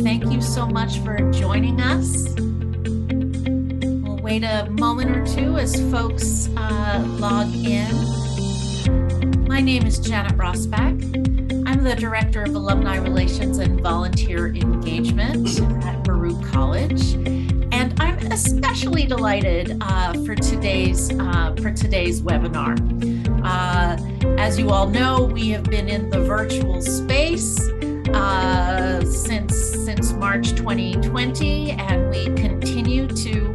Thank you so much for joining us. We'll wait a moment or two as folks log in. My name is Janet Rosbach. I'm the Director of Alumni Relations and Volunteer Engagement at Baruch College. And I'm especially delighted for today's webinar. As you all know, we have been in the virtual space since March 2020, and we continue to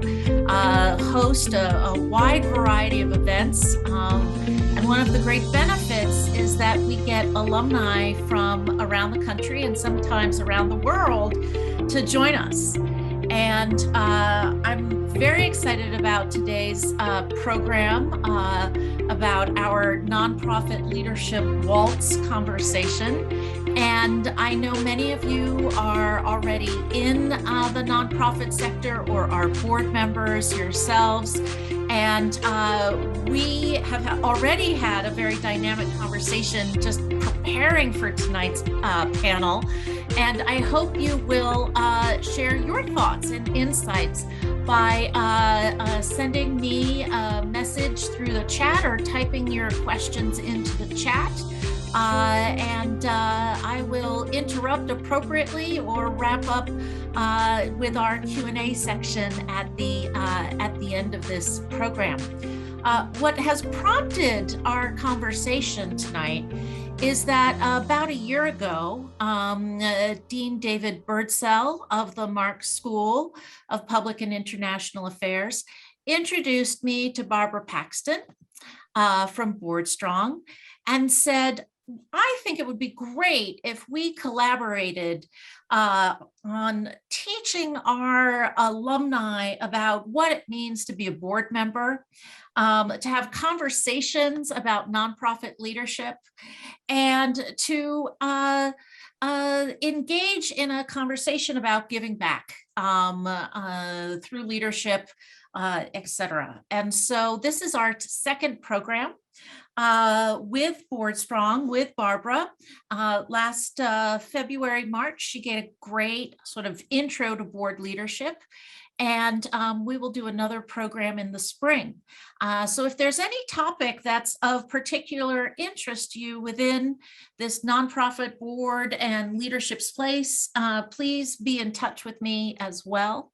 host a wide variety of events. And one of the great benefits is that we get alumni from around the country and sometimes around the world to join us. And I'm very excited about today's program about our nonprofit leadership Waltz conversation. And I know many of you are already in the nonprofit sector or are board members yourselves. And we have already had a very dynamic conversation just preparing for tonight's panel. And I hope you will share your thoughts and insights by sending me a message through the chat or typing your questions into the chat. And I will interrupt appropriately or wrap up with our Q&A section at the end of this program. What has prompted our conversation tonight is that about a year ago, Dean David Birdsell of the Marks School of Public and International Affairs introduced me to Barbara Paxton from BoardStrong and said, I think it would be great if we collaborated on teaching our alumni about what it means to be a board member, to have conversations about nonprofit leadership, and to engage in a conversation about giving back through leadership, etc. And so this is our second program with BoardStrong, with Barbara. Last February, March, she gave a great sort of intro to board leadership. And we will do another program in the spring. So if there's any topic that's of particular interest to you within this nonprofit board and leadership space, please be in touch with me as well.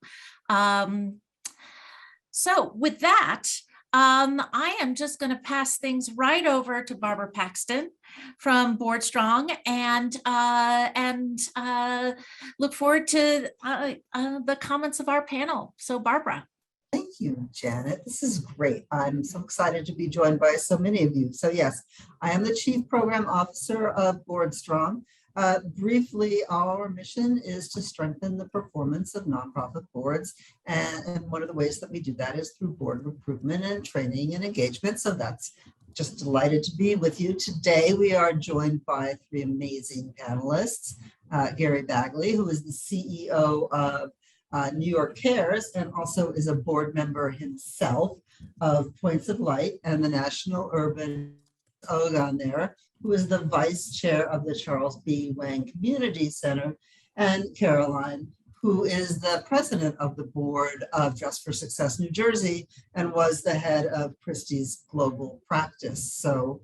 So with that, I am just going to pass things right over to Barbara Paxton from BoardStrong and look forward to the comments of our panel. So Barbara. Thank you, Janet. This is great. I'm so excited to be joined by so many of you. So yes, I am the Chief Program Officer of BoardStrong. Briefly, our mission is to strengthen the performance of nonprofit boards. And one of the ways that we do that is through board recruitment and training and engagement. So that's just delighted to be with you. Today, we are joined by three amazing panelists. Gary Bagley, who is the CEO of New York Cares and also is a board member himself of Points of Light and the National Urban Ogon there, who is the vice chair of the Charles B. Wang Community Center, and Caroline, who is the president of the board of Just for Success New Jersey and was the head of Christie's global practice. So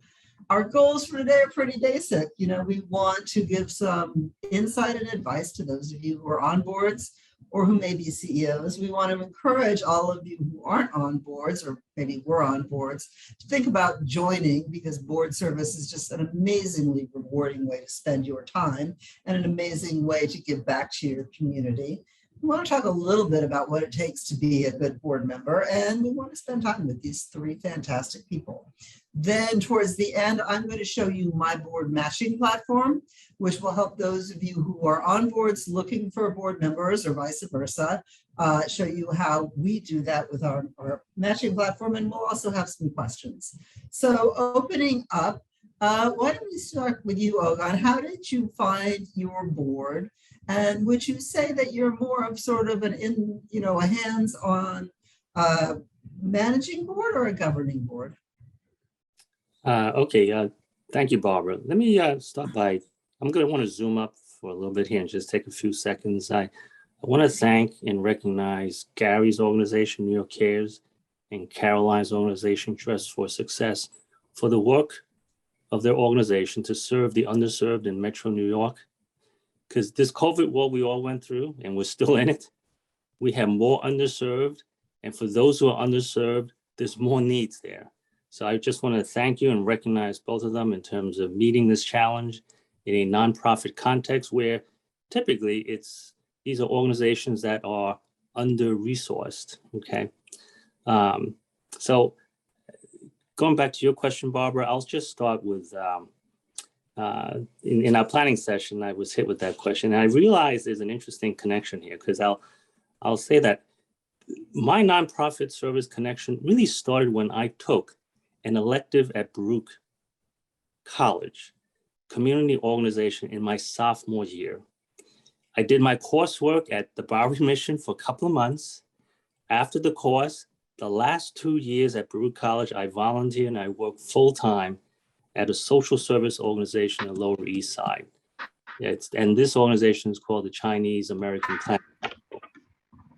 our goals for today are pretty basic. You know, we want to give some insight and advice to those of you who are on boards or who may be CEOs. We want to encourage all of you who aren't on boards or maybe were on boards to think about joining, because board service is just an amazingly rewarding way to spend your time and an amazing way to give back to your community. We want to talk a little bit about what it takes to be a good board member, and we want to spend time with these three fantastic people. Then towards the end, I'm going to show you my board matching platform, which will help those of you who are on boards looking for board members or vice versa, show you how we do that with our matching platform, and we'll also have some questions. So opening up, why don't we start with you, Ogon? How did you find your board? And would you say that you're more of sort of a hands-on managing board or a governing board? Okay, thank you, Barbara. Let me start by, I'm going to want to zoom up for a little bit here and just take a few seconds. I want to thank and recognize Gary's organization, New York Cares, and Caroline's organization, Dress for Success, for the work of their organization to serve the underserved in Metro New York. Because this COVID war we all went through, and we're still in it, we have more underserved. And for those who are underserved, there's more needs there. So I just want to thank you and recognize both of them in terms of meeting this challenge in a nonprofit context where typically these are organizations that are under-resourced, okay? So going back to your question, Barbara, I'll just start with, in our planning session, I was hit with that question. And I realized there's an interesting connection here because I'll say that my nonprofit service connection really started when I took an elective at Baruch College, community organization, in my sophomore year. I did my coursework at the Bowery Mission for a couple of months. After the course, the last 2 years at Baruch College, I volunteered and I worked full-time at a social service organization in the Lower East Side. And this organization is called the Chinese American Planning.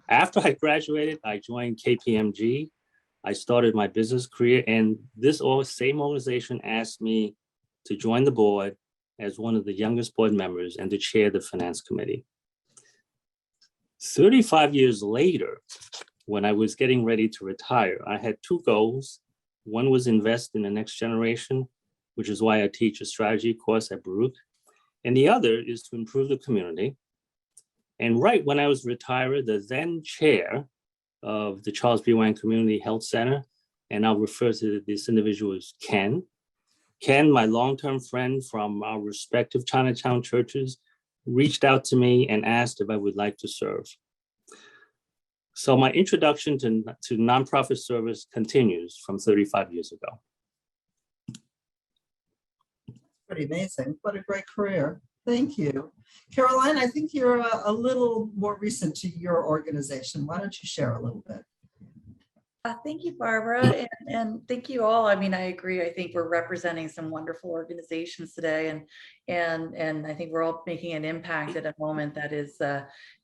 After I graduated, I joined KPMG. I started my business career, and this same organization asked me to join the board as one of the youngest board members and to chair the finance committee. 35 years later, when I was getting ready to retire, I had two goals. One was invest in the next generation, which is why I teach a strategy course at Baruch. And the other is to improve the community. And right when I was retired, the then chair of the Charles B. Wang Community Health Center, and I'll refer to this individual as Ken. Ken, my longtime friend from our respective Chinatown churches, reached out to me and asked if I would like to serve. So my introduction to nonprofit service continues from 35 years ago. Pretty amazing. What a great career. Thank you. Caroline, I think you're a little more recent to your organization. Why don't you share a little bit? Thank you, Barbara, and thank you all. I mean, I agree. I think we're representing some wonderful organizations today, and I think we're all making an impact at a moment that is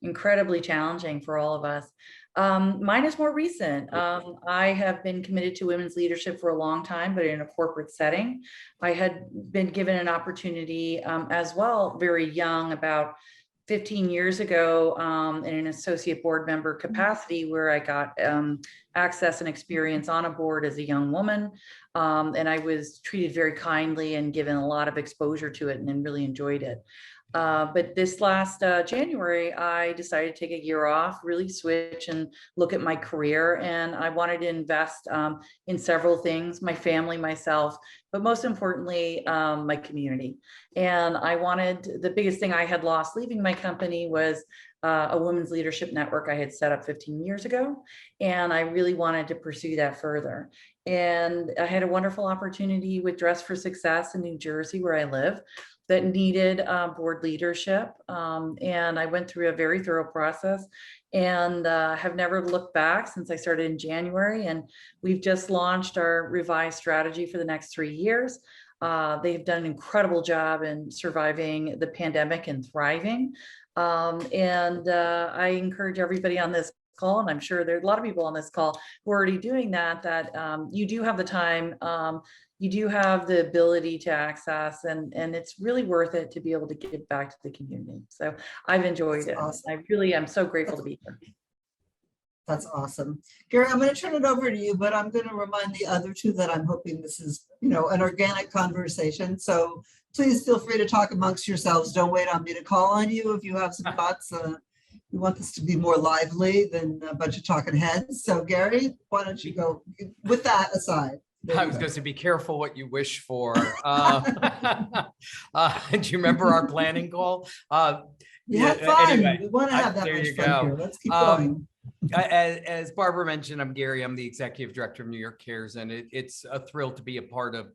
incredibly challenging for all of us. Mine is more recent. I have been committed to women's leadership for a long time, but in a corporate setting. I had been given an opportunity as well, very young, about 15 years ago, in an associate board member capacity, where I got access and experience on a board as a young woman. And I was treated very kindly and given a lot of exposure to it, and really enjoyed it. But this last January, I decided to take a year off, really switch and look at my career. And I wanted to invest in several things, my family, myself, but most importantly, my community. And I wanted, the biggest thing I had lost leaving my company was a women's leadership network I had set up 15 years ago. And I really wanted to pursue that further. And I had a wonderful opportunity with Dress for Success in New Jersey, where I live, that needed board leadership. And I went through a very thorough process and have never looked back since I started in January. And we've just launched our revised strategy for the next 3 years. They've done an incredible job in surviving the pandemic and thriving. I encourage everybody on this call, and I'm sure there are a lot of people on this call who are already doing that, you do have the time, you do have the ability to access, and it's really worth it to be able to give back to the community. So I've enjoyed it. Awesome. I really am so grateful to be here. That's awesome. Gary, I'm going to turn it over to you, but I'm going to remind the other two that I'm hoping this is, an organic conversation. So please feel free to talk amongst yourselves. Don't wait on me to call on you if you have some thoughts. We want this to be more lively than a bunch of talking heads. So Gary, why don't you go with that aside? I was going to say, be careful what you wish for. Do you remember our planning call? We had fun. Anyway, we want to have that much fun here. Let's keep going. As Barbara mentioned, I'm Gary. I'm the executive director of New York Cares, and it's a thrill to be a part of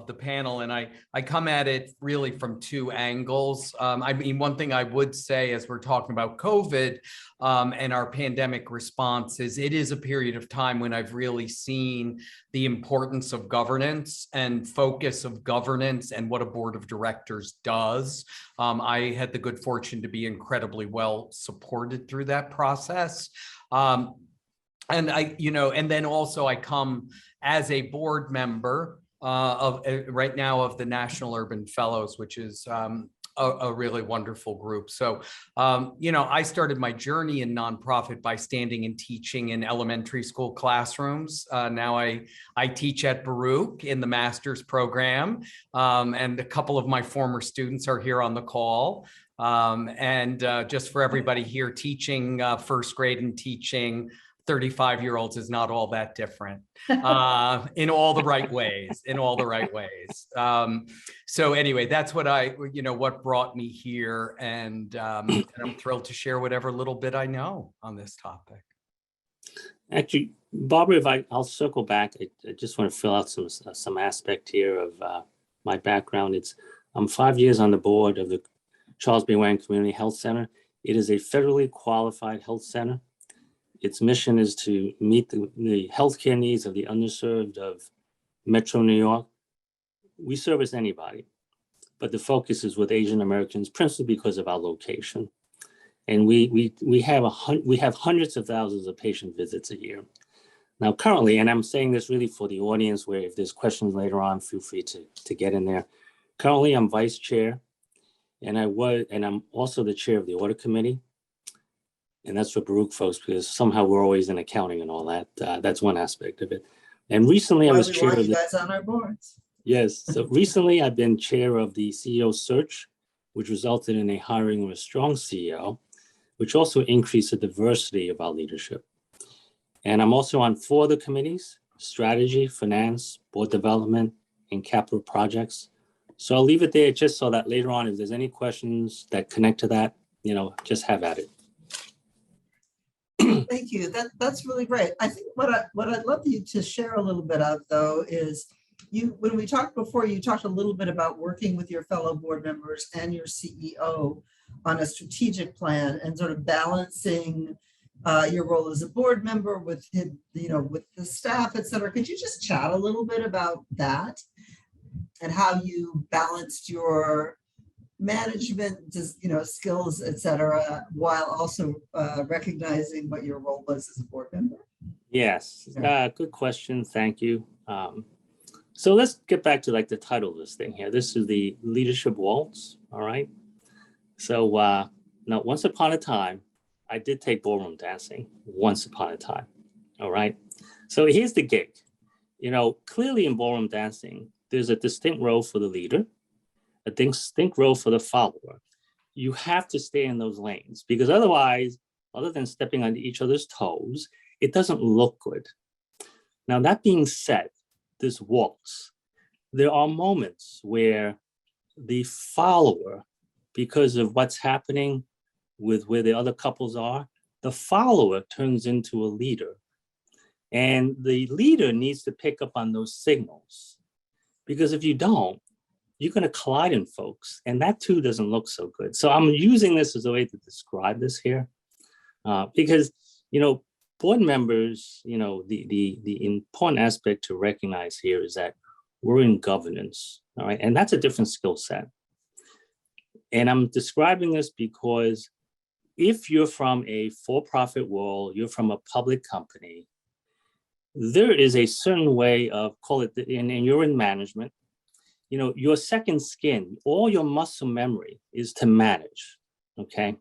the panel, and I come at it really from two angles. I mean, one thing I would say as we're talking about COVID and our pandemic response is it is a period of time when I've really seen the importance of governance and focus of governance and what a board of directors does. I had the good fortune to be incredibly well supported through that process. And and then also I come as a board member of right now of the National Urban Fellows, which is a really wonderful group. So, I started my journey in nonprofit by standing and teaching in elementary school classrooms. Now I teach at Baruch in the master's program, and a couple of my former students are here on the call. And just for everybody here, teaching first grade and teaching 35-year-olds is not all that different in all the right ways, So anyway, that's what what brought me here. And I'm thrilled to share whatever little bit I know on this topic. Actually, Barbara, I'll circle back. I just want to fill out some aspect here of my background. I'm 5 years on the board of the Charles B. Wang Community Health Center. It is a federally qualified health center. Its mission is to meet the healthcare needs of the underserved of Metro New York. We service anybody, but the focus is with Asian Americans, principally because of our location. And we have hundreds of thousands of patient visits a year. Now, currently, and I'm saying this really for the audience, where if there's questions later on, feel free to get in there. Currently, I'm vice chair, and I'm also the chair of the audit committee. And that's for Baruch folks, because somehow we're always in accounting and all that. That's one aspect of it. And recently I was chair of you guys on our boards. Yes. So recently I've been chair of the CEO search, which resulted in a hiring of a strong CEO, which also increased the diversity of our leadership. And I'm also on 4 of the committees: strategy, finance, board development, and capital projects. So I'll leave it there just so that later on, if there's any questions that connect to that, just have at it. Thank you. That's really great. I think what I'd love you to share a little bit of, though, is when we talked before, you talked a little bit about working with your fellow board members and your CEO on a strategic plan and sort of balancing your role as a board member with with the staff, et cetera. Could you just chat a little bit about that and how you balanced your management, skills, et cetera, while also recognizing what your role was as a board member? Yes, good question. Thank you. So let's get back to the title of this thing here. This is the Leadership Waltz. All right. So now, once upon a time, I did take ballroom dancing. Once upon a time. All right. So here's the gig. Clearly in ballroom dancing, there's a distinct role for the leader, a distinct role for the follower. You have to stay in those lanes, because otherwise, other than stepping on each other's toes, it doesn't look good. Now, that being said, this waltz, there are moments where the follower, because of what's happening with where the other couples are, the follower turns into a leader. And the leader needs to pick up on those signals, because if you don't, you're going to collide in folks, and that too doesn't look so good. So I'm using this as a way to describe this here, because board members, the important aspect to recognize here is that we're in governance, all right, and that's a different skill set. And I'm describing this because if you're from a for-profit world, you're from a public company, there is a certain way of, call it, and you're in management. Your second skin, all your muscle memory is to manage, okay?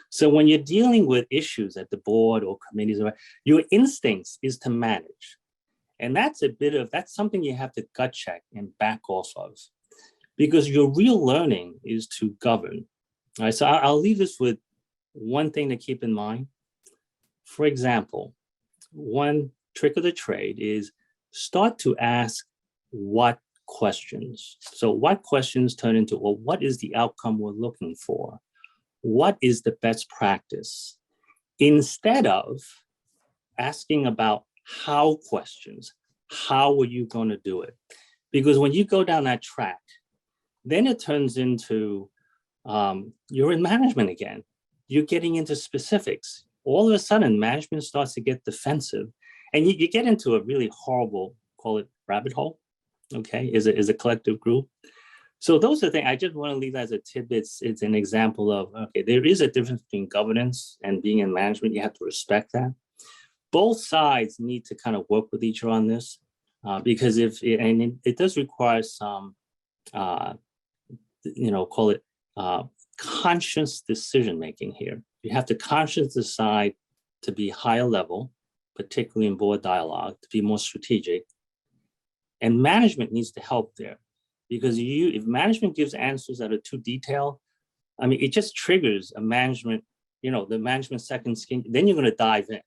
So when you're dealing with issues at the board or committees, your instincts is to manage. And that's something you have to gut check and back off of, because your real learning is to govern. All right, so I'll leave this with one thing to keep in mind. For example, one trick of the trade is start to ask what questions. So what questions turn into, well, what is the outcome we're looking for? What is the best practice? Instead of asking about how questions, how are you going to do it? Because when you go down that track, then it turns into you're in management again. You're getting into specifics. All of a sudden, management starts to get defensive, and you get into a really horrible, call it rabbit hole, okay, is a collective group. So those are the things I just want to leave as a tidbit. It's an example of, okay, there is a difference between governance and being in management. You have to respect that. Both sides need to kind of work with each other on this because it does require some, call it conscious decision-making here. You have to consciously decide to be higher level, particularly in board dialogue, to be more strategic. And management needs to help there. Because if management gives answers that are too detailed, I mean, it just triggers a management, the management second skin, then you're going to dive in.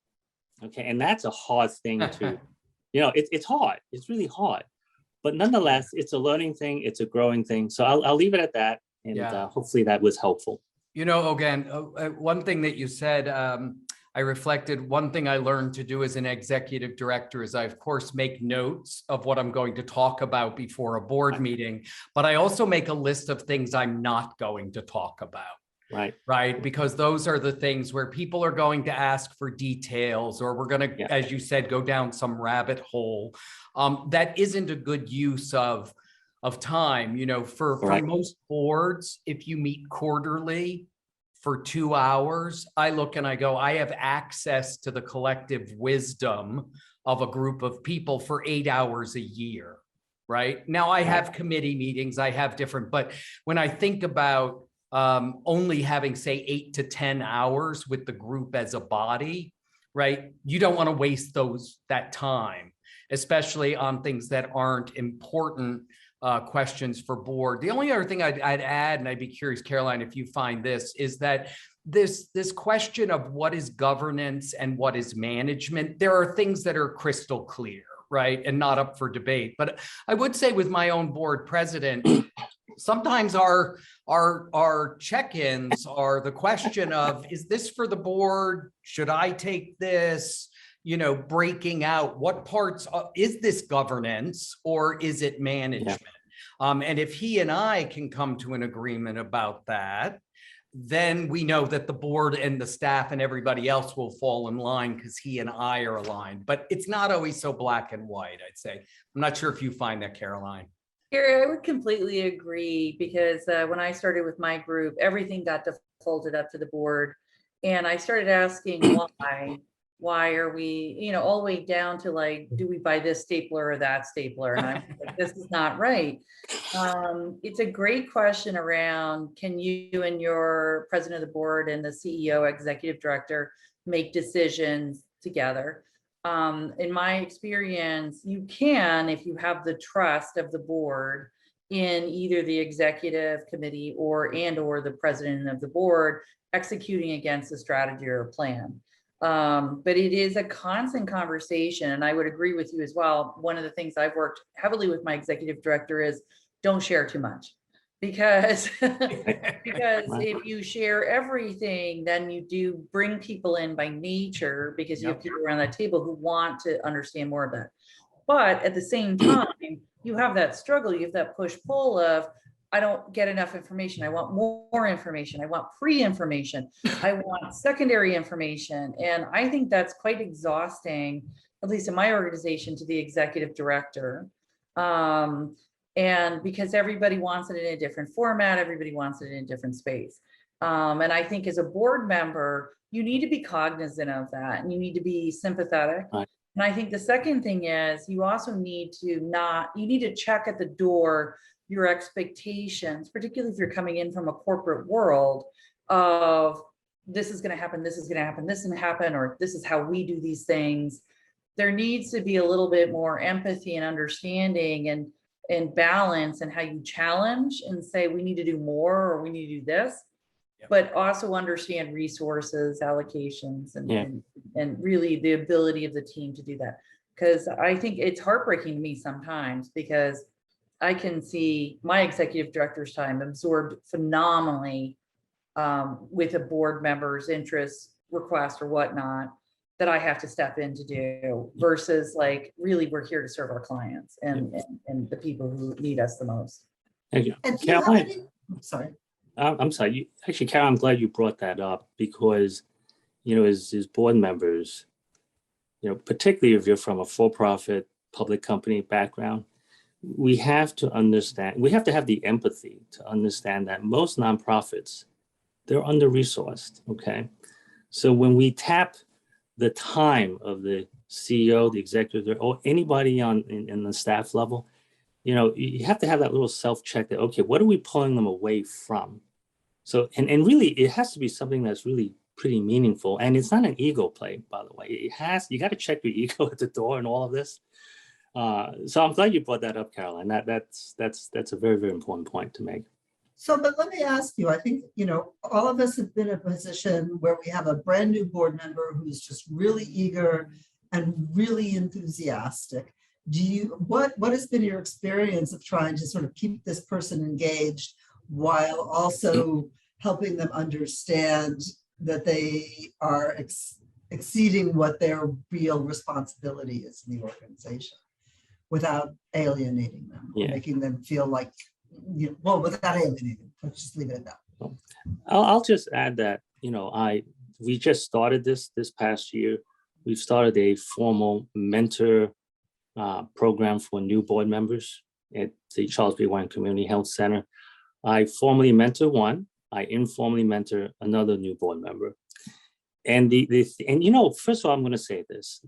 Okay. And that's a hard thing to, it's hard. It's really hard. But nonetheless, it's a learning thing. It's a growing thing. So I'll leave it at that. And hopefully that was helpful. Again, one thing that you said, I reflected, one thing I learned to do as an executive director is I, of course, make notes of what I'm going to talk about before a board meeting, but I also make a list of things I'm not going to talk about. Right. Because those are the things where people are going to ask for details, or we're going to, as you said, go down some rabbit hole. That isn't a good use of time. For most boards, if you meet quarterly for 2 hours, I look and I go, I have access to the collective wisdom of a group of people for 8 hours a year. Right now, I have committee meetings, I have different, but when I think about only having, say, 8 to 10 hours with the group as a body, right? You don't want to waste that time, especially on things that aren't important questions for board. The only other thing I'd add, and I'd be curious, Caroline, if you find this, is that this question of what is governance and what is management, there are things that are crystal clear, right? And not up for debate. But I would say with my own board president, sometimes our check-ins are the question of, is this for the board? Should I take this? Breaking out what parts is this governance or is it management? And if he and I can come to an agreement about that, then we know that the board and the staff and everybody else will fall in line because he and I are aligned. But it's not always so black and white, I'd say. I'm not sure if you find that, Caroline. Gary, I would completely agree because when I started with my group, everything got defaulted up to the board. And I started asking why are we, all the way down to like, do we buy this stapler or that stapler? And I'm like, this is not right. It's a great question around, can you and your president of the board and the CEO, executive director, make decisions together? In my experience, you can, if you have the trust of the board in either the executive committee or the president of the board executing against a strategy or a plan. But it is a constant conversation. And I would agree with you as well. One of the things I've worked heavily with my executive director is don't share too much because if you share everything, then you do bring people in by nature because you have people around that table who want to understand more about it. But at the same time, you have that struggle, you have that push-pull of, I don't get enough information. I want more information. I want pre-information. I want secondary information. And I think that's quite exhausting, at least in my organization, to the executive director. And because everybody wants it in a different format, everybody wants it in a different space. And I think as a board member, you need to be cognizant of that and you need to be sympathetic. Right. And I think the second thing is you also need to check at the door your expectations, particularly if you're coming in from a corporate world of this is going to happen, this is going to happen, this is going to happen, or this is how we do these things. There needs to be a little bit more empathy and understanding and balance and how you challenge and say, we need to do more or we need to do this, but also understand resources, allocations, and really the ability of the team to do that. Because I think it's heartbreaking to me sometimes because I can see my executive director's time absorbed phenomenally with a board member's interest request or whatnot. that I have to step in to do versus like, really, we're here to serve our clients and the people who need us the most. Thank you. And do you have Caroline, any, sorry. I'm sorry. Actually, Carol, I'm glad you brought that up because, as board members, particularly if you're from a for-profit public company background, we have to understand, we have to have the empathy to understand that most nonprofits, they're under-resourced, okay? So when we tap the time of the CEO, the executive, or anybody in the staff level, you have to have that little self-check that, okay, what are we pulling them away from? So, and really, it has to be something that's really pretty meaningful. And it's not an ego play, by the way. You got to check your ego at the door and all of this. So I'm glad you brought that up, Caroline. That's a very, very important point to make. So, but let me ask you, I think, all of us have been in a position where we have a brand new board member who's just really eager and really enthusiastic. What has been your experience of trying to sort of keep this person engaged while also helping them understand that they are exceeding what their real responsibility is in the organization without alienating them, or making them feel like, without alienating, let's just leave it at that. I'll just add that, we just started this past year. We've started a formal mentor program for new board members at the Charles B. Wine Community Health Center. I formally mentor one. I informally mentor another new board member. And first of all, I'm going to say this: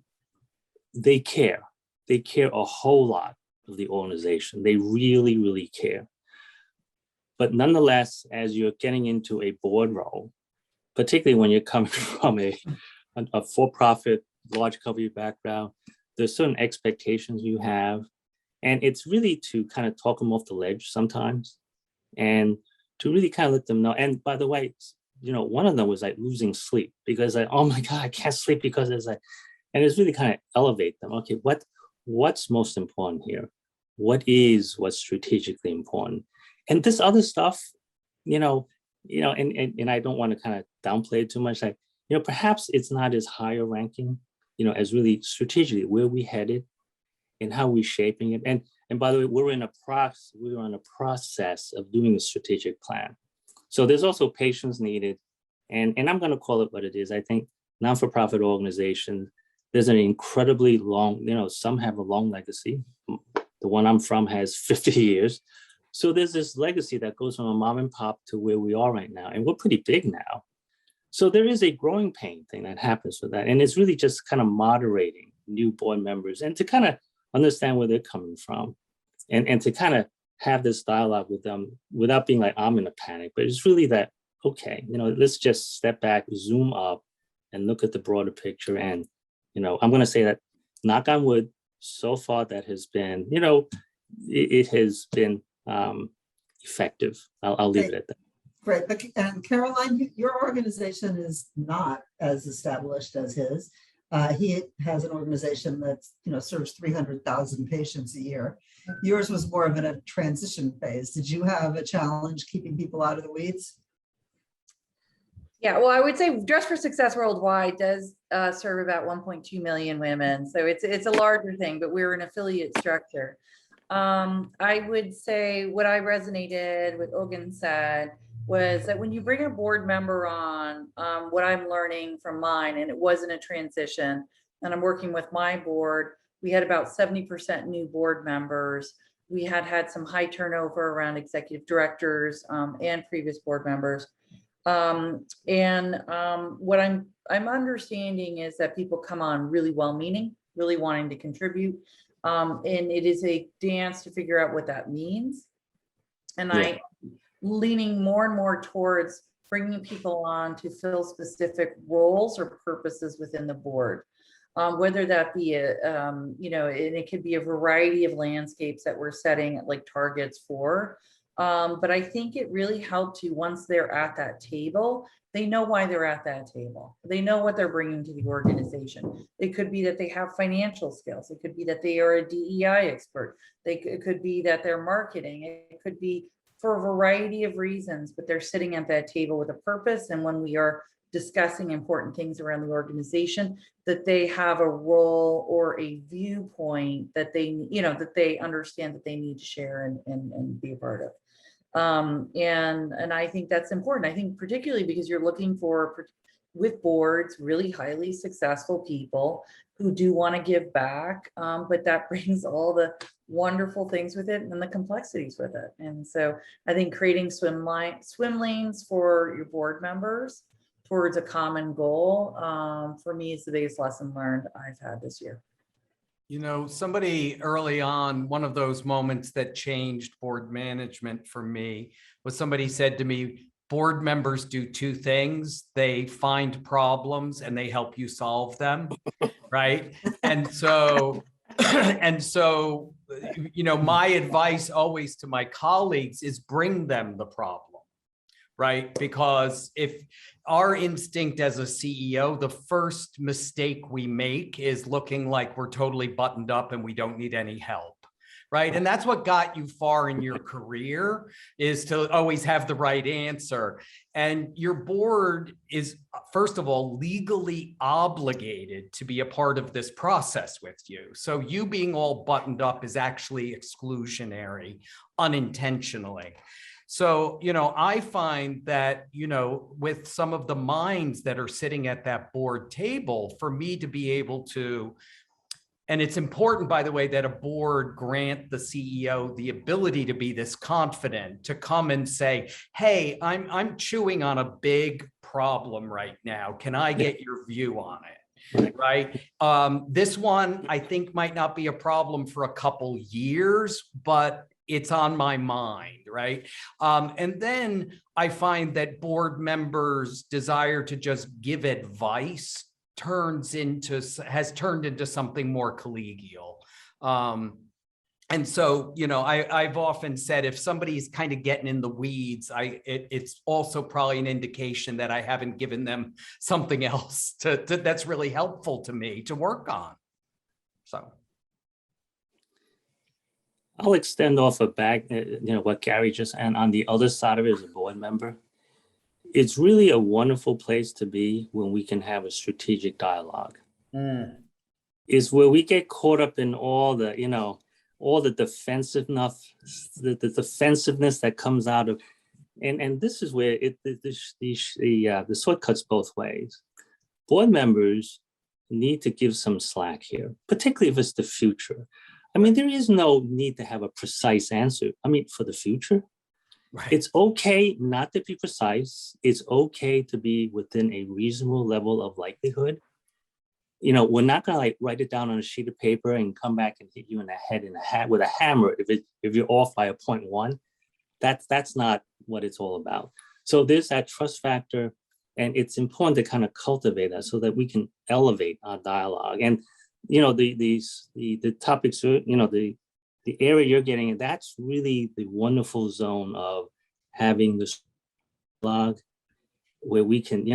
they care. They care a whole lot of the organization. They really, really care. But nonetheless, as you're getting into a board role, particularly when you're coming from a for-profit, large company background, there's certain expectations you have. And it's really to kind of talk them off the ledge sometimes and to really kind of let them know. And by the way, one of them was like losing sleep because oh my God, I can't sleep because and it's really kind of elevate them. Okay, what's most important here? What's strategically important? And this other stuff, and I don't want to kind of downplay it too much. Like, perhaps it's not as higher ranking, as really strategically where we headed and how we're shaping it. And by the way, we were in a process of doing a strategic plan. So there's also patience needed. And I'm going to call it what it is. I think non-for-profit organizations, there's an incredibly long, some have a long legacy. The one I'm from has 50 years. So there's this legacy that goes from a mom and pop to where we are right now. And we're pretty big now. So there is a growing pain thing that happens with that. And it's really just kind of moderating new board members and to kind of understand where they're coming from and to kind of have this dialogue with them without being like, I'm in a panic, but it's really that, okay, let's just step back, zoom up and look at the broader picture. And, I'm going to say that, knock on wood, so far that has been, it has been effective. I'll leave it at that. Great. And Caroline, your organization is not as established as his. He has an organization that's, serves 300,000 patients a year. Yours was more of in a transition phase. Did you have a challenge keeping people out of the weeds? Yeah, well, I would say Dress for Success Worldwide does serve about 1.2 million women. So it's a larger thing, but we're an affiliate structure. I would say what I resonated with Ogun said was that when you bring a board member on, what I'm learning from mine, and it wasn't a transition, and I'm working with my board, we had about 70% new board members. We had some high turnover around executive directors and previous board members. What I'm understanding is that people come on really well-meaning, really wanting to contribute. And it is a dance to figure out what that means. And I'm leaning more and more towards bringing people on to fill specific roles or purposes within the board. Whether that be and it could be a variety of landscapes that we're setting like targets for. But I think it really helped you once they're at that table, they know why they're at that table. They know what they're bringing to the organization. It could be that they have financial skills. It could be that they are a DEI expert. It could be that they're marketing. It could be for a variety of reasons, but they're sitting at that table with a purpose. And when we are discussing important things around the organization, that they have a role or a viewpoint that they, that they understand that they need to share and be a part of. And I think that's important. I think particularly because you're looking for, with boards, really highly successful people who do want to give back, but that brings all the wonderful things with it and the complexities with it. And so I think creating swim lanes for your board members towards a common goal, for me, is the biggest lesson learned I've had this year. Somebody early on, one of those moments that changed board management for me was somebody said to me, board members do two things. They find problems and they help you solve them, right? And so, my advice always to my colleagues is bring them the problem, right? Because if our instinct as a CEO, the first mistake we make is looking like we're totally buttoned up and we don't need any help, right? And that's what got you far in your career, is to always have the right answer. And your board is, first of all, legally obligated to be a part of this process with you. So you being all buttoned up is actually exclusionary unintentionally. So, I find that, with some of the minds that are sitting at that board table, for me to be able to, and it's important, by the way, that a board grant the CEO the ability to be this confident, to come and say, hey, I'm chewing on a big problem right now. Can I get your view on it? Right. This one, I think, might not be a problem for a couple years, but it's on my mind, right? And then I find that board members' desire to just give advice has turned into something more collegial. And so, I've often said, if somebody's kind of getting in the weeds, it's also probably an indication that I haven't given them something else that's really helpful to me to work on. So. I'll extend off of what Gary just, and on the other side of it as a board member, it's really a wonderful place to be when we can have a strategic dialogue. Is where we get caught up in all the defensiveness, the defensiveness that comes out of, and this is where the sword cuts both ways. Board members need to give some slack here, particularly if it's the future. I mean, there is no need to have a precise answer. I mean, for the future, right. It's okay not to be precise. It's okay to be within a reasonable level of likelihood. We're not gonna write it down on a sheet of paper and come back and hit you in the head with a hammer if you're off by a 0.1. That's not what it's all about. So there's that trust factor, and it's important to kind of cultivate that so that we can elevate our dialogue. And the topics, the area you're getting in, that's really the wonderful zone of having this dialogue where we can,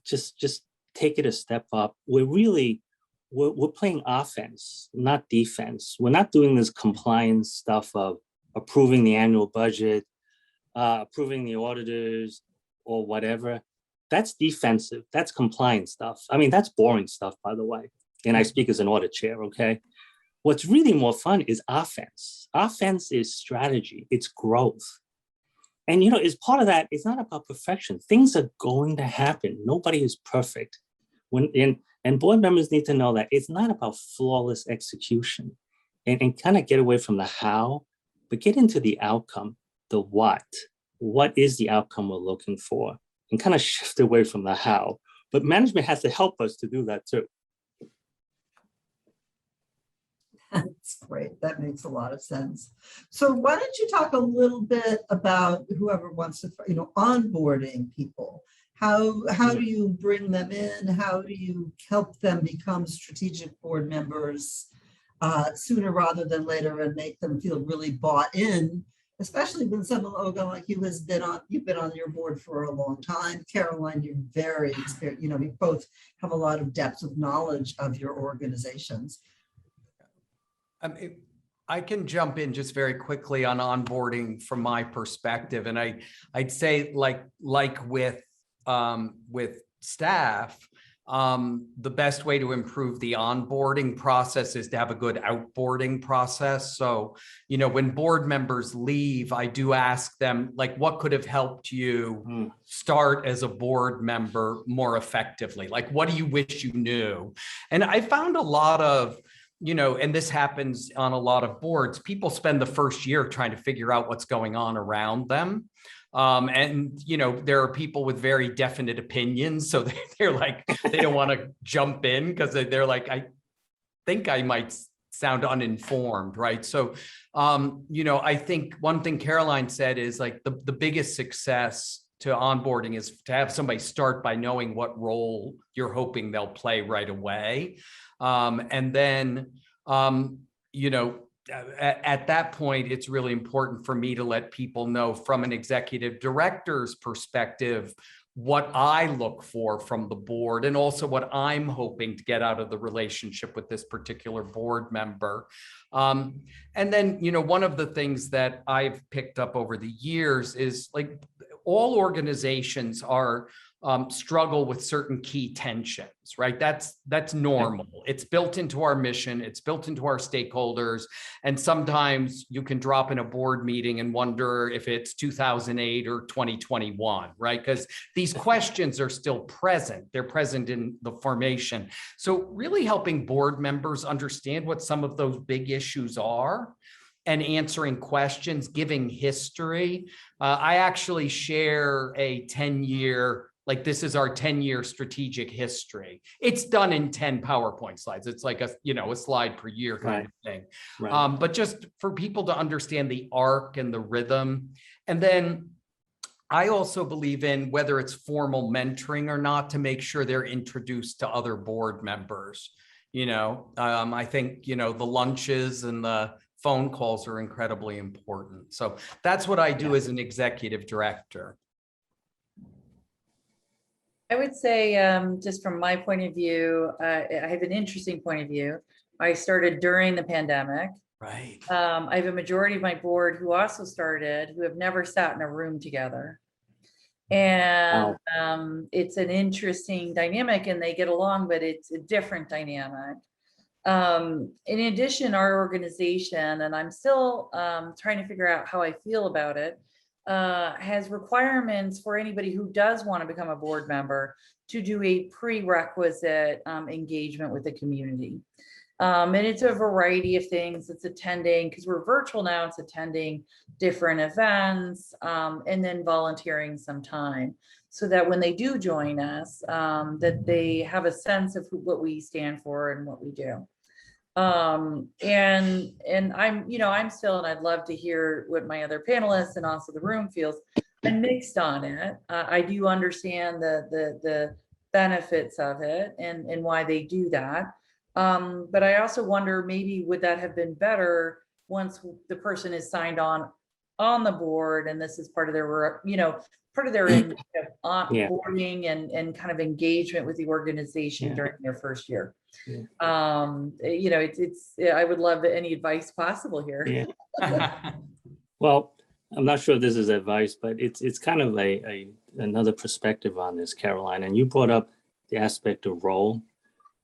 just take it a step up. We're playing offense, not defense. We're not doing this compliance stuff of approving the annual budget, approving the auditors or whatever. That's defensive. That's compliance stuff. I mean, that's boring stuff, by the way. And I speak as an audit chair, okay? What's really more fun is offense. Offense is strategy, it's growth. And as part of that, it's not about perfection. Things are going to happen. Nobody is perfect. And board members need to know that it's not about flawless execution, and kind of get away from the how, but get into the outcome, the what. What is the outcome we're looking for? And kind of shift away from the how. But management has to help us to do that too. That's great. That makes a lot of sense. So why don't you talk a little bit about whoever wants to, onboarding people? How do you bring them in? How do you help them become strategic board members sooner rather than later, and make them feel really bought in? Especially when someone like you you've been on your board for a long time. Caroline, you're very experienced. You both have a lot of depth of knowledge of your organizations. I can jump in just very quickly on onboarding from my perspective, and I'd say like with staff, the best way to improve the onboarding process is to have a good outboarding process. So, you know, when board members leave, I do ask them, like, what could have helped you start as a board member more effectively? Like, what do you wish you knew? And I found a lot of, you know, and this happens on a lot of boards, people spend the first year trying to figure out what's going on around them. And, you know, there are people with very definite opinions. So they're like, they don't want to jump in because they're like, I think I might sound uninformed, right? So, you know, I think one thing Caroline said is like the biggest success to onboarding is to have somebody start by knowing what role you're hoping they'll play right away. And then, you know, at that point, it's really important for me to let people know from an executive director's perspective what I look for from the board and also what I'm hoping to get out of the relationship with this particular board member. And then, you know, one of the things that I've picked up over the years is like all organizations are struggle with certain key tensions, right? That's normal. It's built into our mission. It's built into our stakeholders. And sometimes you can drop in a board meeting and wonder if it's 2008 or 2021, right? Because these questions are still present. They're present in the formation. So really helping board members understand what some of those big issues are and answering questions, giving history. I actually share a 10-year, like this is our 10-year strategic history. It's done in 10 PowerPoint slides. It's like a, you know, a slide per year kind of thing. Right. But just for people to understand the arc and the rhythm. And then I also believe in whether it's formal mentoring or not to make sure they're introduced to other board members. You know, I think, you know, the lunches and the phone calls are incredibly important. So that's what I do as an executive director. I would say, just from my point of view, I have an interesting point of view. I started during the pandemic. Right. I have a majority of my board who also started, who have never sat in a room together. And it's an interesting dynamic and they get along, but it's a different dynamic. In addition, our organization, and I'm still trying to figure out how I feel about it, has requirements for anybody who does want to become a board member to do a prerequisite engagement with the community. And it's a variety of things. It's attending, because we're virtual now, it's attending different events and then volunteering some time so that when they do join us, that they have a sense of what we stand for and what we do. And I'm, you know, I'm still, and I'd love to hear what my other panelists and also the room feels. I'm mixed on it. I do understand the benefits of it and why they do that. But I also wonder, maybe would that have been better once the person is signed on the board and this is part of their, you know, part of their onboarding and kind of engagement with the organization during their first year. You know, it's I would love any advice possible here. Well, I'm not sure if this is advice, but it's kind of another perspective on this, Caroline. And you brought up the aspect of role,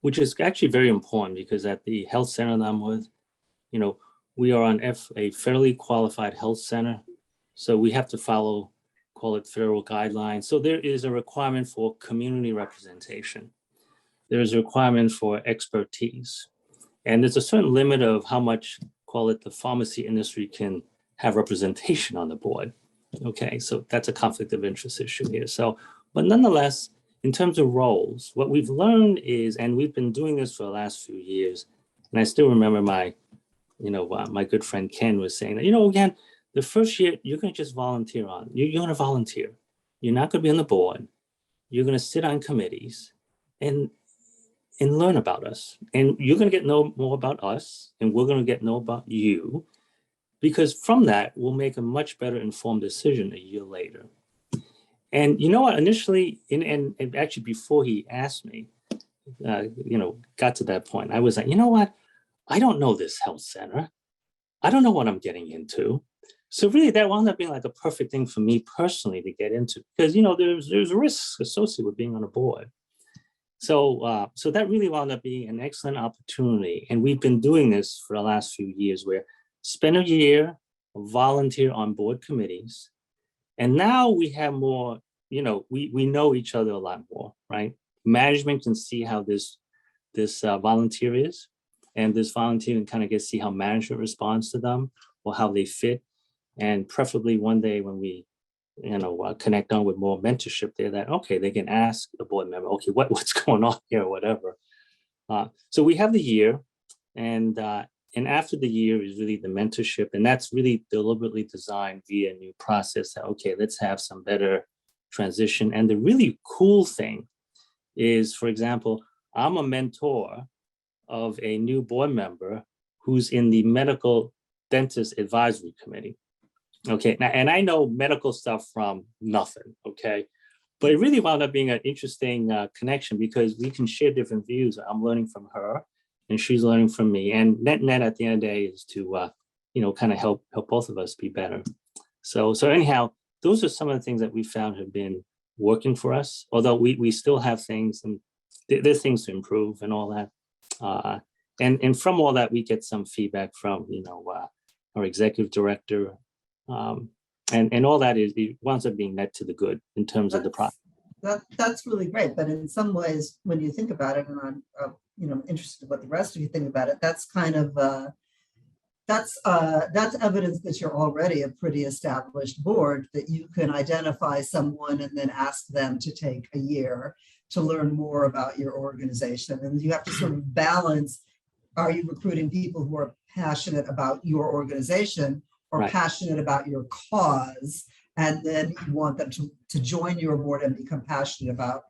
which is actually very important because at the health center that I'm with, you know, we are on a federally qualified health center. So we have to follow, call it federal guidelines. So there is a requirement for community representation. There is a requirement for expertise. And there's a certain limit of how much, call it the pharmacy industry, can have representation on the board. Okay, so that's a conflict of interest issue here. So, but nonetheless, in terms of roles, what we've learned is, and we've been doing this for the last few years, and I still remember my good friend Ken was saying that, you know, again, the first year, you're going to just volunteer on. You're going to volunteer. You're not going to be on the board. You're going to sit on committees and learn about us. And you're going to get know more about us, and we're going to get know about you, because from that, we'll make a much better informed decision a year later. And you know what, initially, and actually before he asked me, got to that point, I was like, you know what? I don't know this health center. I don't know what I'm getting into. So really that wound up being like a perfect thing for me personally to get into, because, there's risks associated with being on a board. So that really wound up being an excellent opportunity. And we've been doing this for the last few years, where spend a year, volunteer on board committees. And now we have more, we know each other a lot more, right? Management can see how this volunteer is, and this volunteer can kind of see how management responds to them or how they fit. And preferably one day when we, connect on with more mentorship there, that, okay, they can ask the board member, okay, what's going on here or whatever. So we have the year, and after the year is really the mentorship. And that's really deliberately designed via a new process that, okay, let's have some better transition. And the really cool thing is, for example, I'm a mentor of a new board member who's in the medical dentist advisory committee. Okay, now, and I know medical stuff from nothing, okay? But it really wound up being an interesting connection, because we can share different views. I'm learning from her and she's learning from me. And net at the end of the day is to, kind of help both of us be better. So anyhow, those are some of the things that we found have been working for us, although we still have things, and there's things to improve and all that. And from all that, we get some feedback from, our executive director, and all that it winds up being net to the good in terms of the process. That's really great. But in some ways, when you think about it, and I'm interested in what the rest of you think about it, that's kind of that's evidence that you're already a pretty established board, that you can identify someone and then ask them to take a year to learn more about your organization. And you have to sort of balance, are you recruiting people who are passionate about your organization or right. passionate about your cause, and then you want them to join your board and become passionate about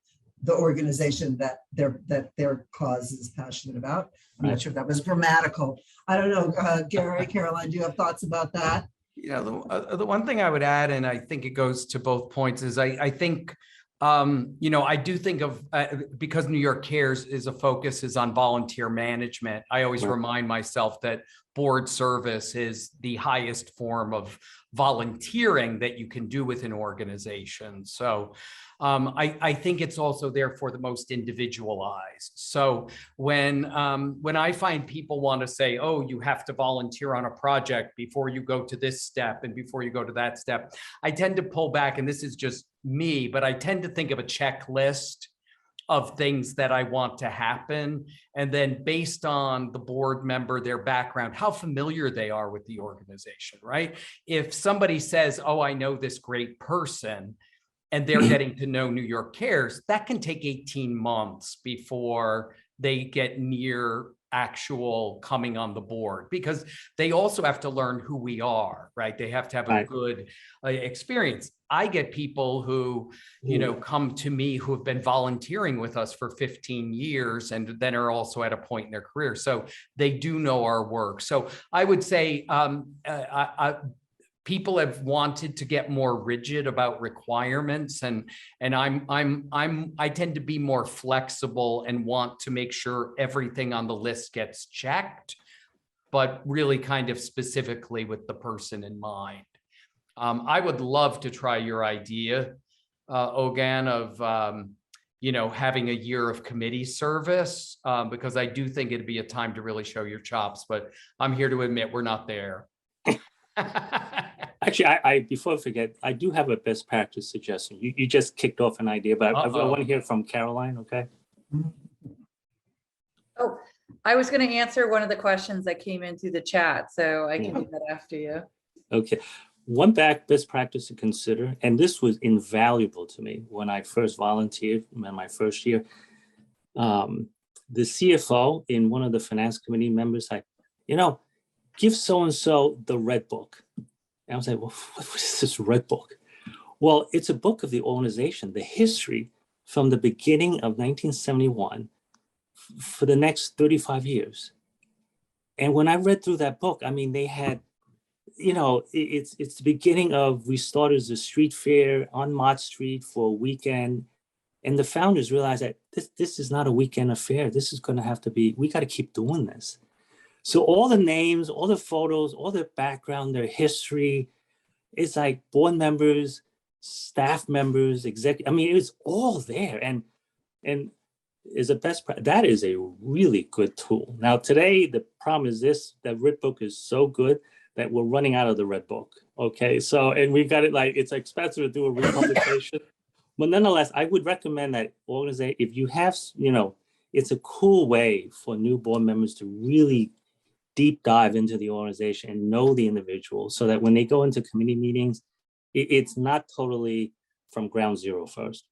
the organization that their cause is passionate about. I'm not sure if that was grammatical. I don't know, Gary, Caroline, do you have thoughts about that? The one thing I would add, and I think it goes to both points, is I think, I do think of, because New York Cares is a focus is on volunteer management. I always remind myself that board service is the highest form of volunteering that you can do with an organization. So I think it's also therefore the most individualized. So when I find people want to say, oh, you have to volunteer on a project before you go to this step and before you go to that step, I tend to pull back, and this is just me, but I tend to think of a checklist of things that I want to happen. And then based on the board member, their background, how familiar they are with the organization, right? If somebody says, oh, I know this great person, and they're getting to know New York Cares, that can take 18 months before they get near actual coming on the board, because they also have to learn who we are, right? They have to have a good experience. I get people who, come to me who have been volunteering with us for 15 years and then are also at a point in their career. So they do know our work. So I would say people have wanted to get more rigid about requirements, and I tend to be more flexible and want to make sure everything on the list gets checked, but really kind of specifically with the person in mind. I would love to try your idea, Ogan, of having a year of committee service, because I do think it'd be a time to really show your chops, but I'm here to admit we're not there. Actually, I before I forget, I do have a best practice suggestion. You just kicked off an idea, but I want to hear from Caroline, okay? Oh, I was going to answer one of the questions that came in through the chat, so I can do that after you. Okay. One best practice to consider, and this was invaluable to me when I first volunteered in my first year. The CFO in one of the finance committee members, give so-and-so the red book. And I was like, well, what is this red book? Well, it's a book of the organization, the history from the beginning of 1971 for the next 35 years. And when I read through that book, I mean, they had, it's the beginning of, we started as a street fair on Mott Street for a weekend. And the founders realized that this is not a weekend affair. This is going to have to be, we got to keep doing this. So all the names, all the photos, all their background, their history, it's like board members, staff members, executive. I mean, it was all there, and is a that is a really good tool. Now today, the problem is this: that Red Book is so good that we're running out of the Red Book. Okay, so and we've got it like it's expensive to do a republication, but nonetheless, I would recommend that organization if you have, it's a cool way for new board members to really deep dive into the organization and know the individual, so that when they go into committee meetings, it's not totally from ground zero first.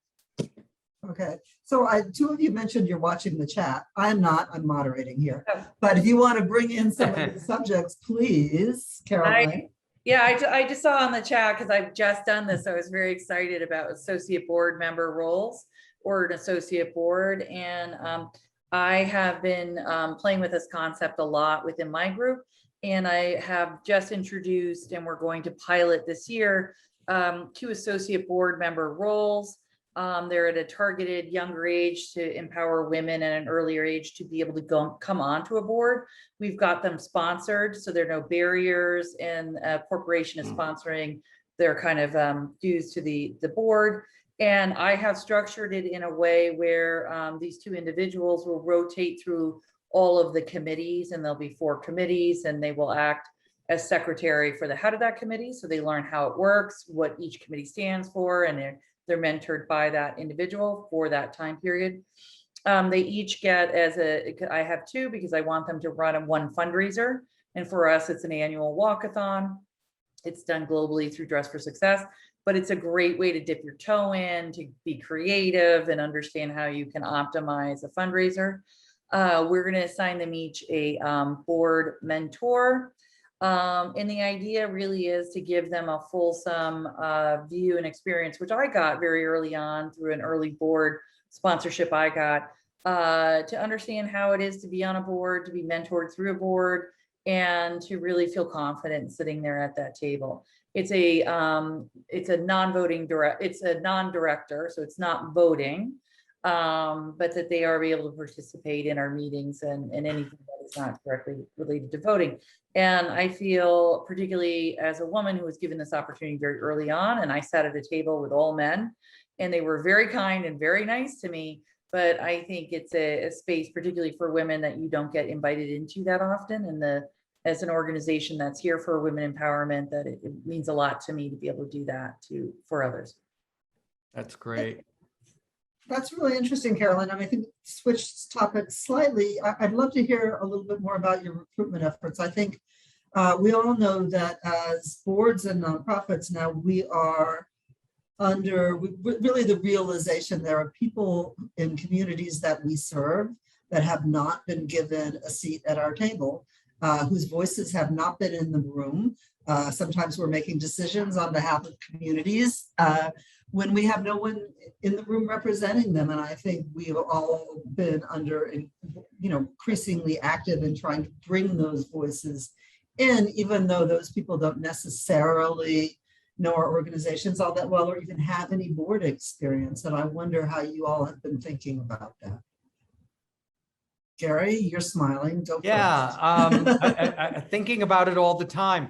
Okay, so two of you mentioned you're watching the chat. I'm not, I'm moderating here. But if you want to bring in some of the subjects, please, Caroline. I just saw on the chat, because I've just done this. I was very excited about associate board member roles or an associate board. And I have been playing with this concept a lot within my group. And I have just introduced, and we're going to pilot this year, 2 associate board member roles. They're at a targeted younger age to empower women at an earlier age to be able to come onto a board. We've got them sponsored, so there are no barriers, and a corporation is sponsoring their kind of dues to the board. And I have structured it in a way where these 2 individuals will rotate through all of the committees, and there'll be 4 committees, and they will act as secretary for the head of that committee. So they learn how it works, what each committee stands for, and they're mentored by that individual for that time period. They each get I have 2 because I want them to run one fundraiser. And for us, it's an annual walkathon. It's done globally through Dress for Success, but it's a great way to dip your toe in, to be creative and understand how you can optimize a fundraiser. We're going to assign them each a board mentor. And the idea really is to give them a fulsome view and experience, which I got very early on through an early board sponsorship I got, to understand how it is to be on a board, to be mentored through a board, and to really feel confident sitting there at that table. It's a non-director, so it's not voting, but that they are able to participate in our meetings and anything that is not directly related to voting. And I feel, particularly as a woman who was given this opportunity very early on, and I sat at a table with all men, and they were very kind and very nice to me, but I think it's a space, particularly for women, that you don't get invited into that often. And as an organization that's here for women empowerment, that it means a lot to me to be able to do that for others. That's great. That's really interesting, Caroline. I think switch topics slightly. I'd love to hear a little bit more about your recruitment efforts. I think we all know that as boards and nonprofits now, we are under really the realization there are people in communities that we serve that have not been given a seat at our table, whose voices have not been in the room. Sometimes we're making decisions on behalf of communities when we have no one in the room representing them. And I think we've all been increasingly active in trying to bring those voices in, even though those people don't necessarily know our organizations all that well or even have any board experience. And I wonder how you all have been thinking about that. Gary, you're smiling. Yeah, thinking about it all the time.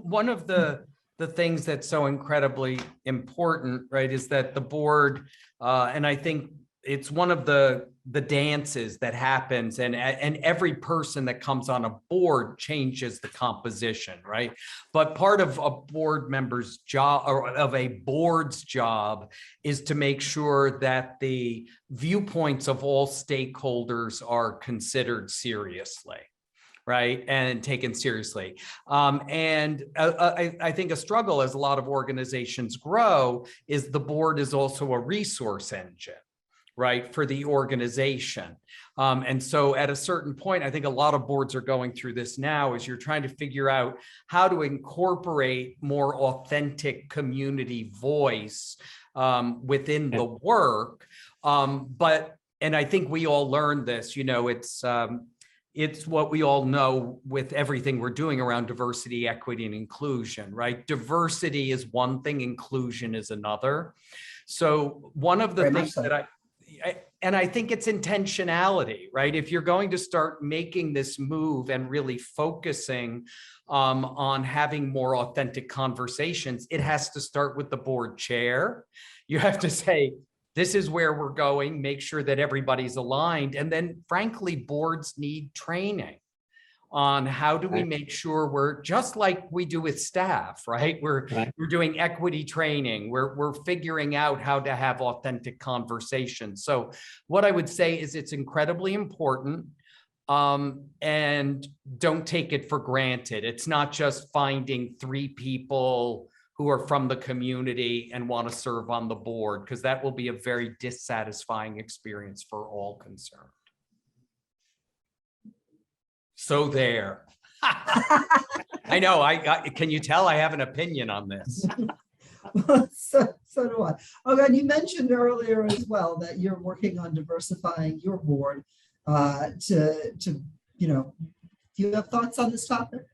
One of the things that's so incredibly important, right, is that the board, and I think it's one of the dances that happens, and every person that comes on a board changes the composition, right? But part of a board member's job, or of a board's job, is to make sure that the viewpoints of all stakeholders are considered seriously, right, and taken seriously. I think a struggle as a lot of organizations grow is the board is also a resource engine, right, for the organization. And so at a certain point, I think a lot of boards are going through this now, is you're trying to figure out how to incorporate more authentic community voice within the work. And I think we all learned this, it's what we all know with everything we're doing around diversity, equity, and inclusion, right? Diversity is one thing, inclusion is another. So one of the things that I think it's intentionality, right? If you're going to start making this move and really focusing on having more authentic conversations, it has to start with the board chair. You have to say, this is where we're going, make sure that everybody's aligned. And then frankly, boards need training on how do we make sure we're just like we do with staff, right? We're doing equity training. We're figuring out how to have authentic conversations. So what I would say is it's incredibly important, and don't take it for granted. It's not just finding 3 people who are from the community and want to serve on the board, because that will be a very dissatisfying experience for all concerned. So there. I know, can you tell I have an opinion on this? So do I. Okay, and you mentioned earlier as well that you're working on diversifying your board to you know, do you have thoughts on this topic?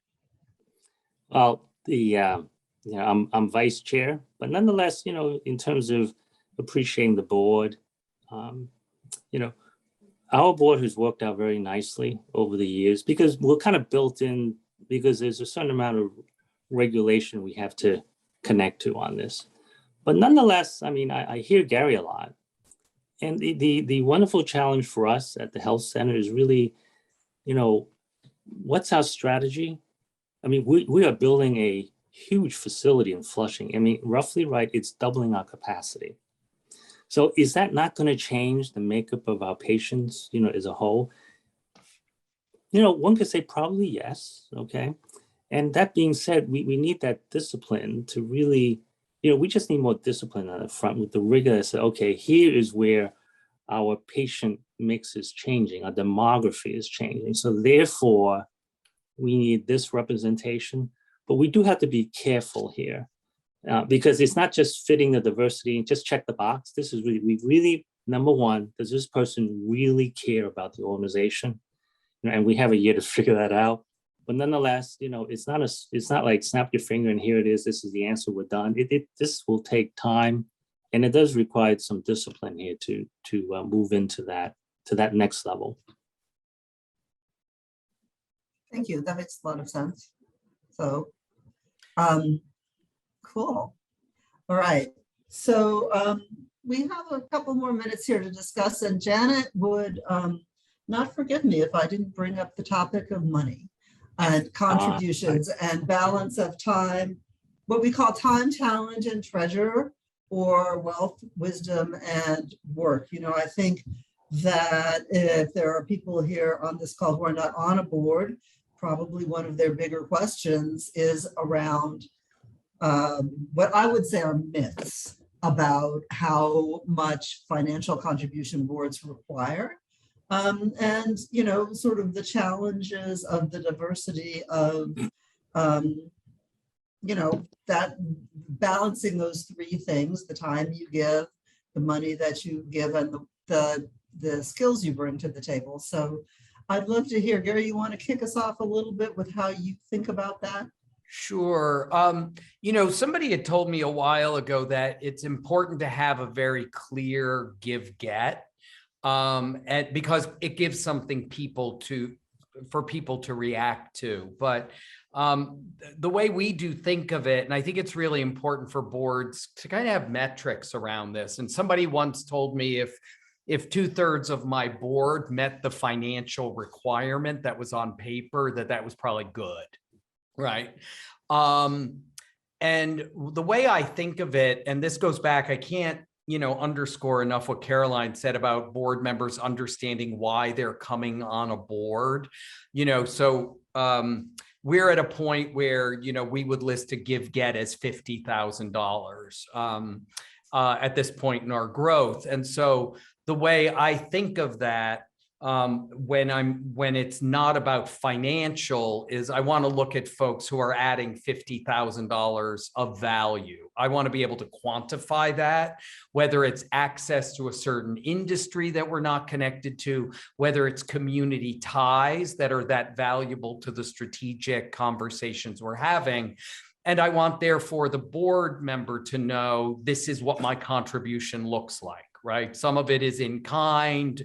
Well, I'm vice chair, but nonetheless, you know, in terms of appreciating the board, you know, our board has worked out very nicely over the years because we're kind of built in, because there's a certain amount of regulation we have to connect to on this. But nonetheless, I mean, I hear Gary a lot. And the wonderful challenge for us at the health center is really, you know, what's our strategy? I mean, we are building a huge facility in Flushing. I mean, roughly, right, it's doubling our capacity. So is that not going to change the makeup of our patients, you know, as a whole? You know, one could say probably yes, okay? And that being said, we need that discipline to really, you know, we just need more discipline on the front with the rigor that says, okay, here is where our patient mix is changing, our demography is changing. So therefore, we need this representation, but we do have to be careful here. Because it's not just fitting the diversity, just check the box. This is really, we really, number one, does this person really care about the organization? You know, and we have a year to figure that out. But nonetheless, you know, it's not like snap your finger and here it is, this is the answer, we're done. This will take time, and it does require some discipline here to move into that, to that next level. Thank you. That makes a lot of sense. So, cool. All right. So we have a couple more minutes here to discuss, and Janet would not forgive me if I didn't bring up the topic of money and contributions and balance of time, what we call time, talent, and treasure, or wealth, wisdom, and work. You know, I think that if there are people here on this call who are not on a board, probably one of their bigger questions is around what I would say are myths about how much financial contribution boards require. And, you know, sort of the challenges of the diversity of, you know, that balancing those 3 things, the time you give, the money that you give, and the skills you bring to the table. So I'd love to hear, Gary, you want to kick us off a little bit with how you think about that? Sure. You know, somebody had told me a while ago that it's important to have a very clear give-get, and because it gives something for people to react to. But the way we do think of it, and I think it's really important for boards to kind of have metrics around this. And somebody once told me if 2/3 of my board met the financial requirement that was on paper, that was probably good. Right. And the way I think of it, and this goes back, I can't, you know, underscore enough what Caroline said about board members understanding why they're coming on a board, you know, so we're at a point where, you know, we would list a give-get as $50,000 at this point in our growth. And so the way I think of that, when it's not about financial, is I want to look at folks who are adding $50,000 of value. I want to be able to quantify that, whether it's access to a certain industry that we're not connected to, whether it's community ties that are that valuable to the strategic conversations we're having. And I want, therefore, the board member to know this is what my contribution looks like, right? Some of it is in kind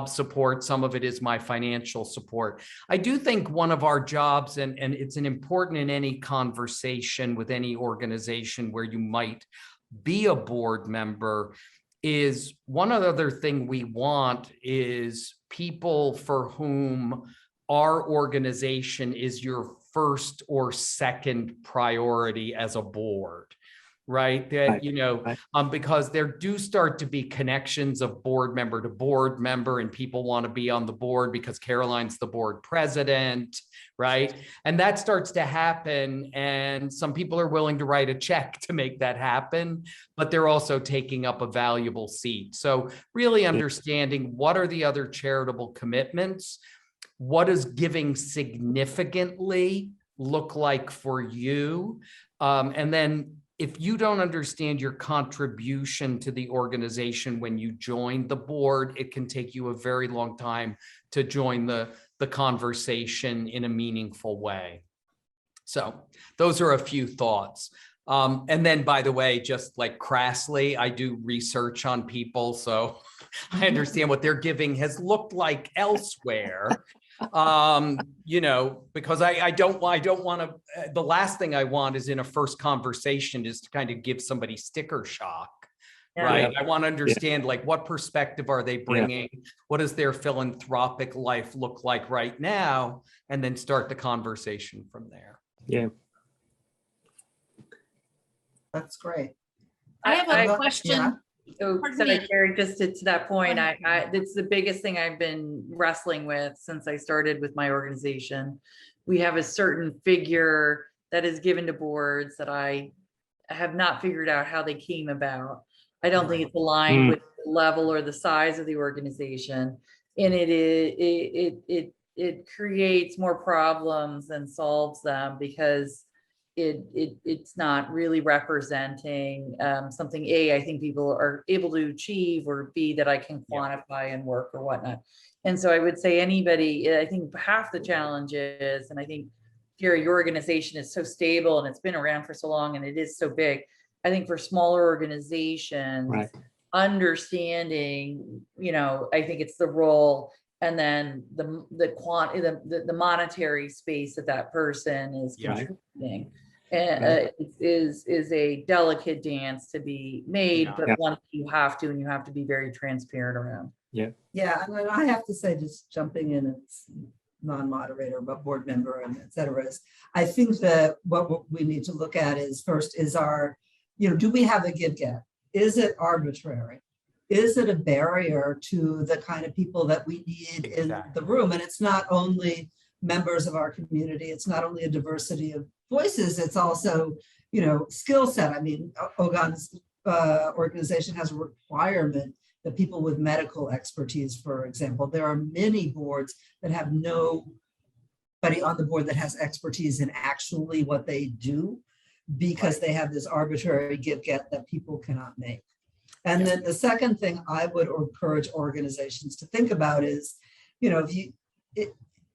support, some of it is my financial support. I do think one of our jobs, and it's an important in any conversation with any organization where you might be a board member, is one other thing we want is people for whom our organization is your first or second priority as a board, right? That, you know, because there do start to be connections of board member to board member, and people want to be on the board because Caroline's the board president, right? And that starts to happen, and some people are willing to write a check to make that happen, but they're also taking up a valuable seat. So really understanding what are the other charitable commitments, what does giving significantly look like for you, and then if you don't understand your contribution to the organization when you join the board, it can take you a very long time to join the conversation in a meaningful way. So those are a few thoughts. And then, by the way, just like crassly, I do research on people, so I understand what their giving has looked like elsewhere. You know, because I don't want to, the last thing I want is in a first conversation is to kind of give somebody sticker shock, right? I want to understand like what perspective are they bringing? What does their philanthropic life look like right now? And then start the conversation from there. Yeah. That's great. I have a question. Yeah. Oh, sorry, Carrie, just to that point, it's the biggest thing I've been wrestling with since I started with my organization. We have a certain figure that is given to boards that I have not figured out how they came about. I don't think it's aligned with the level or the size of the organization. And it creates more problems than solves them, because it's not really representing something I think people are able to achieve, or B, that I can quantify and work or whatnot. And so I would say anybody, I think half the challenge is, and I think your organization is so stable and it's been around for so long and it is so big. I think for smaller organizations, understanding, you know, I think it's the role, and then the monetary space that person is contributing. And is a delicate dance to be made, but one you have to, and you have to be very transparent around. Yeah, and I have to say, just jumping in, it's non-moderator, but board member and et cetera, is I think that what we need to look at is first is our, you know, do we have a give-get? Is it arbitrary? Is it a barrier to the kind of people that we need in the room? And it's not only members of our community, it's not only a diversity of voices, it's also, you know, skill set. I mean, Ogan's organization has a requirement that people with medical expertise, for example, there are many boards that have nobody on the board that has expertise in actually what they do, because they have this arbitrary give-get that people cannot make. And then the second thing I would encourage organizations to think about is, you know,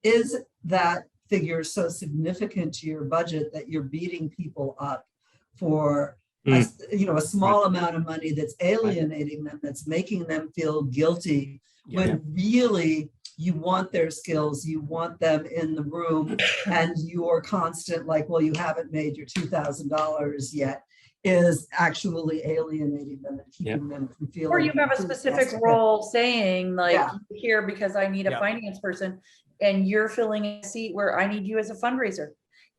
is that figure so significant to your budget that you're beating people up for a small amount of money that's alienating them, that's making them feel guilty, when really you want their skills, you want them in the room, and your constant like, well, you haven't made your $2,000 yet, is actually alienating them and keeping them from feeling. Or you have a specific role saying like, here because I need a finance person, and you're filling a seat where I need you as a fundraiser.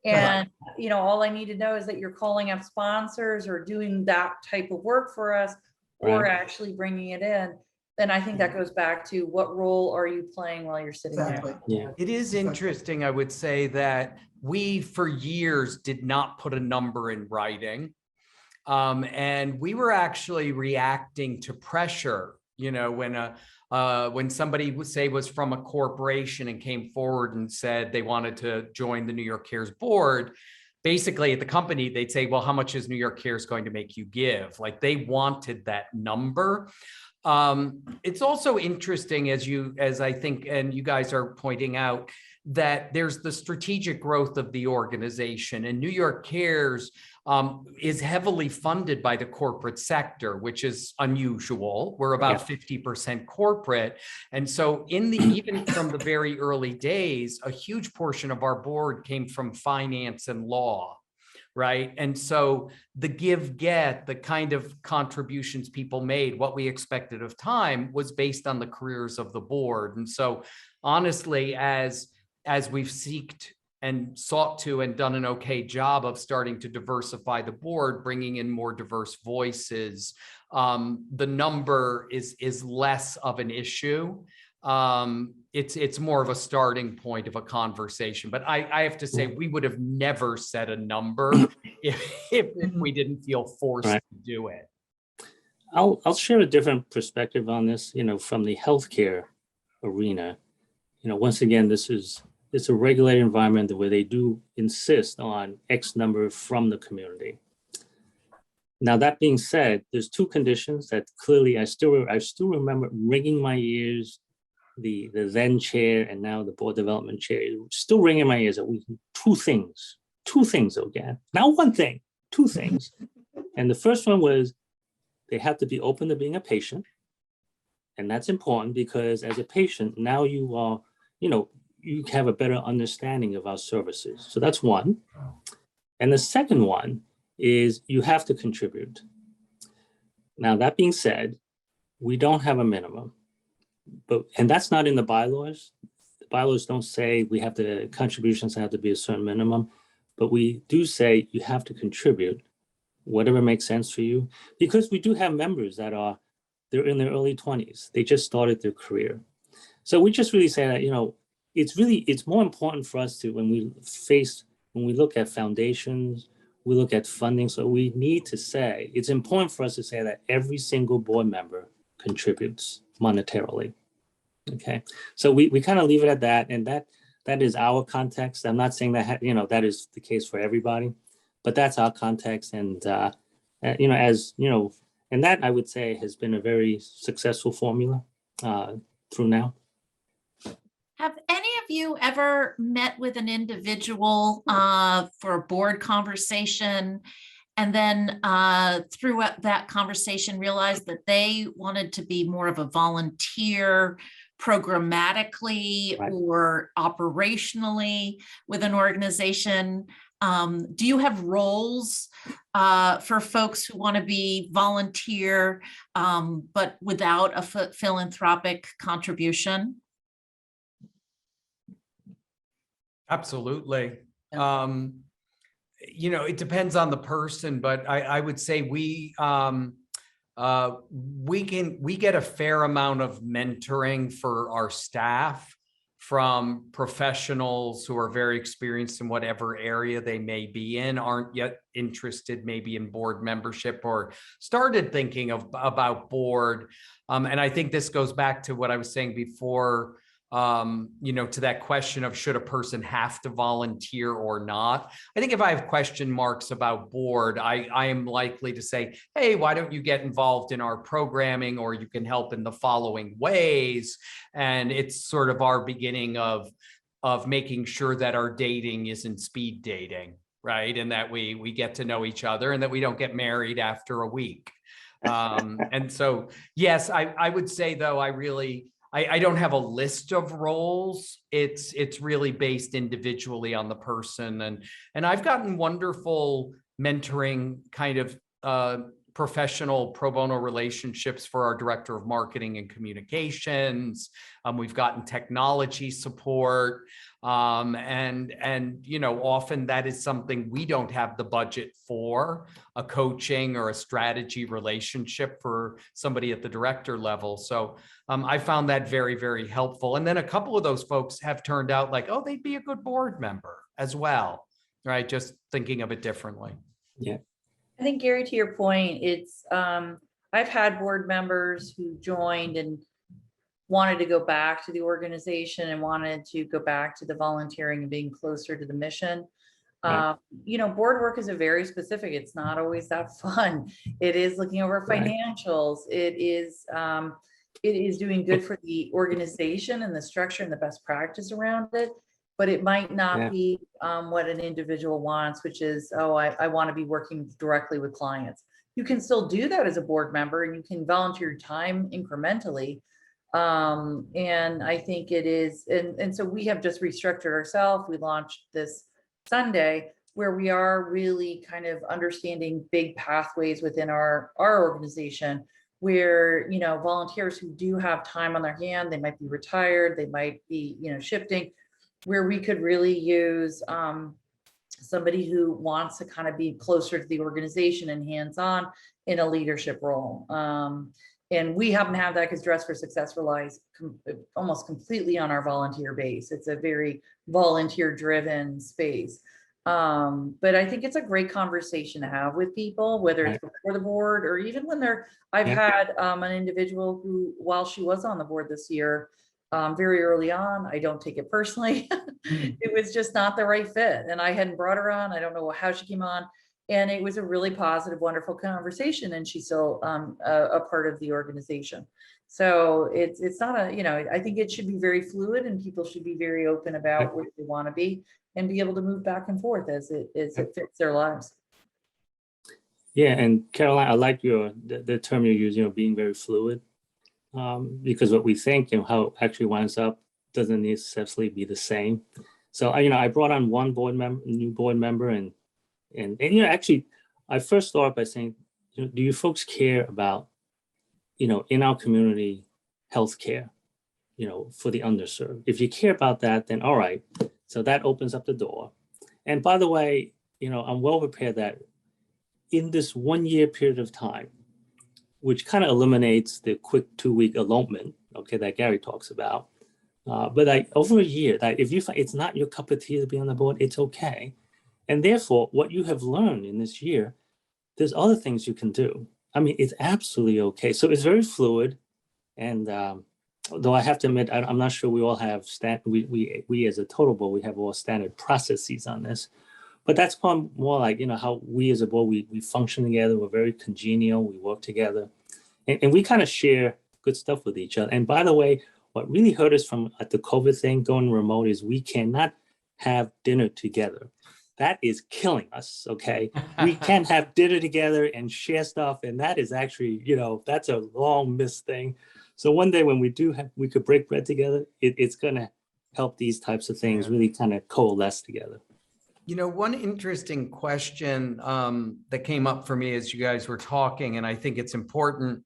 And, you know, all I need to know is that you're calling up sponsors or doing that type of work for us, or actually bringing it in. Then I think that goes back to what role are you playing while you're sitting there? Yeah. It is interesting, I would say, that we for years did not put a number in writing. And we were actually reacting to pressure, you know, when somebody would say was from a corporation and came forward and said they wanted to join the New York Cares board, basically at the company, they'd say, well, how much is New York Cares going to make you give? Like they wanted that number. It's also interesting, as I think, and you guys are pointing out, that there's the strategic growth of the organization, and New York Cares is heavily funded by the corporate sector, which is unusual. We're about 50% corporate. And so even from the very early days, a huge portion of our board came from finance and law. Right. And so the get, the kind of contributions people made, what we expected of time was based on the careers of the board. And so honestly, as we've sought to and done an okay job of starting to diversify the board, bringing in more diverse voices, the number is less of an issue. It's more of a starting point of a conversation, but I have to say we would have never set a number if we didn't feel forced to do it. I'll share a different perspective on this, from the healthcare arena. Once again, it's a regulated environment where they do insist on X number from the community. Now, that being said, there's two conditions that clearly I still remember ringing my ears. The then chair and now the board development chair still ringing my ears that two things again, not one thing, two things. And the first one was they have to be open to being a patient. And that's important because as a patient, now you are, you have a better understanding of our services. So that's one. And the second one is you have to contribute. Now, that being said, we don't have a minimum. And that's not in the bylaws. The bylaws don't say contributions have to be a certain minimum, but we do say you have to contribute whatever makes sense for you, because we do have members that they're in their early 20s. They just started their career. So we just really say that, it's more important for us to, when we look at foundations, we look at funding. So we need to say, it's important for us to say that every single board member contributes monetarily. Okay, so we kind of leave it at that, and that is our context. I'm not saying that that is the case for everybody, but that's our context, and and that I would say has been a very successful formula through now. Have any of you ever met with an individual for a board conversation, and then through that conversation realized that they wanted to be more of a volunteer programmatically or operationally with an organization? Do you have roles for folks who want to be volunteer, but without a philanthropic contribution? Absolutely. It depends on the person, but I would say we get a fair amount of mentoring for our staff from professionals who are very experienced in whatever area they may be in, aren't yet interested maybe in board membership or started thinking about board. And I think this goes back to what I was saying before, to that question of should a person have to volunteer or not. I think if I have question marks about board, I am likely to say, hey, why don't you get involved in our programming, or you can help in the following ways. And it's sort of our beginning of making sure that our dating isn't speed dating, right? And that we get to know each other and that we don't get married after a week. And so, yes, I would say though, I don't have a list of roles. It's really based individually on the person. And I've gotten wonderful mentoring kind of professional pro bono relationships for our director of marketing and communications. We've gotten technology support. And often that is something we don't have the budget for, a coaching or a strategy relationship for somebody at the director level. So I found that very, very helpful. And then a couple of those folks have turned out like, oh, they'd be a good board member as well, right? Just thinking of it differently. Yeah. I think, Gary, to your point, it's I've had board members who joined and wanted to go back to the organization and wanted to go back to the volunteering and being closer to the mission. Right. Board work is very specific. It's not always that fun. It is looking over financials. It is doing good for the organization and the structure and the best practice around it. but it might not Yeah. be what an individual wants, which is, oh, I want to be working directly with clients. You can still do that as a board member, and you can volunteer time incrementally. And I think it is, and so we have just restructured ourselves. We launched this Sunday, where we are really kind of understanding big pathways within our organization, where, you know, volunteers who do have time on their hand, they might be retired, they might be, you know, shifting, where we could really use somebody who wants to kind of be closer to the organization and hands-on in a leadership role. And we happen to have that because Dress for Success relies almost completely on our volunteer base. It's a very volunteer-driven space. But I think it's a great conversation to have with people, whether it's before the board or even when I've had an individual who, while she was on the board this year, very early on, I don't take it personally. It was just not the right fit. And I hadn't brought her on. I don't know how she came on. And it was a really positive, wonderful conversation. And she's still a part of the organization. So it's not a, you know, I think it should be very fluid, and people should be very open about where they want to be and be able to move back and forth as it fits their lives. Yeah, and Caroline, I like the term you use, you know, being very fluid, because what we think, you know, how it actually winds up doesn't necessarily be the same. So you know, I brought on one new board member, and you know, actually, I first started by saying, you know, do you folks care about, you know, in our community, healthcare, you know, for the underserved? If you care about that, then all right. So that opens up the door. And by the way, you know, I'm well prepared that in this 1 year period of time, which kind of eliminates the quick 2-week elopement, okay, that Gary talks about. But like over a year, that if you find it's not your cup of tea to be on the board, it's okay. And therefore, what you have learned in this year, there's other things you can do. I mean, it's absolutely okay. So it's very fluid. And though I have to admit, I'm not sure we all have we as a total board, we have all standard processes on this. But that's more like, you know, how we as a board, we function together. We're very congenial. We work together. And we kind of share good stuff with each other. And by the way, what really hurt us from at the COVID thing going remote is we cannot have dinner together. That is killing us, okay? We can't have dinner together and share stuff. And that is actually, you know, that's a long missed thing. So one day when we could break bread together, it's gonna help these types of things really kind of coalesce together. You know, one interesting question that came up for me as you guys were talking, and I think it's important,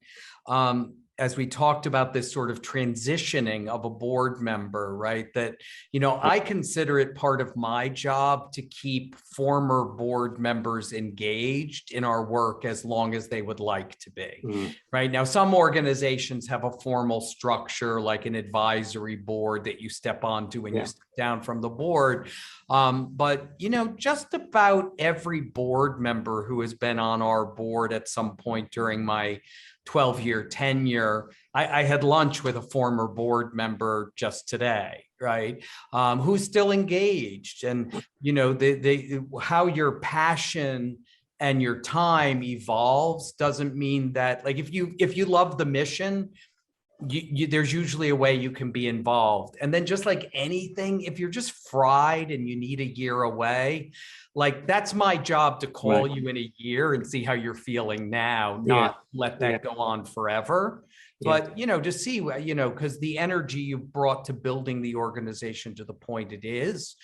as we talked about this sort of transitioning of a board member, right? That, you know, I consider it part of my job to keep former board members engaged in our work as long as they would like to be, right? Now, some organizations have a formal structure like an advisory board that you step onto when you step down from the board. But, you know, just about every board member who has been on our board at some point during my 12-year tenure, I had lunch with a former board member just today, right? Who's still engaged. And, you know, how your passion and your time evolves doesn't mean that, like, if you love the mission, there's usually a way you can be involved. And then just like anything, if you're just fried and you need a year away, like that's my job to call you in a year and see how you're feeling now, not let that go on forever. But, you know, to see, you know, because the energy you brought to building the organization to the point it is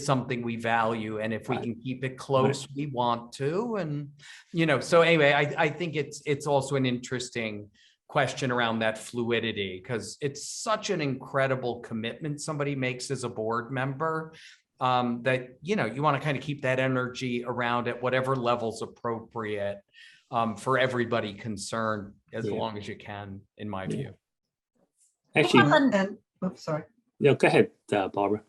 something we value. And if we can keep it close, we want to. And, you know, so anyway, I think it's also an interesting question around that fluidity, because it's such an incredible commitment somebody makes as a board member, that, you know, you want to kind of keep that energy around at whatever level's appropriate for everybody concerned, as long as you can, in my view. Actually, sorry. Yeah, go ahead, Barbara.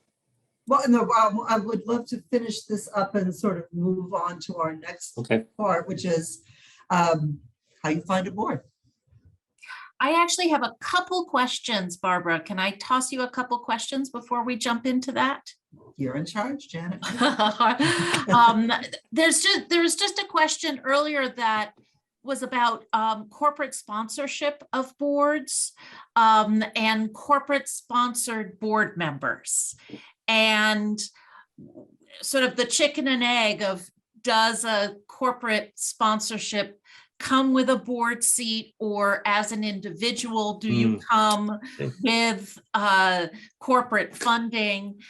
Well, no, I would love to finish this up and sort of move on to our next part, which is how you find a board. I actually have a couple questions, Barbara. Can I toss you a couple questions before we jump into that? You're in charge, Janet. There's just a question earlier that was about corporate sponsorship of boards and corporate sponsored board members. and sort of the chicken and egg of, does a corporate sponsorship come with a board seat, or as an individual, do you come with corporate funding?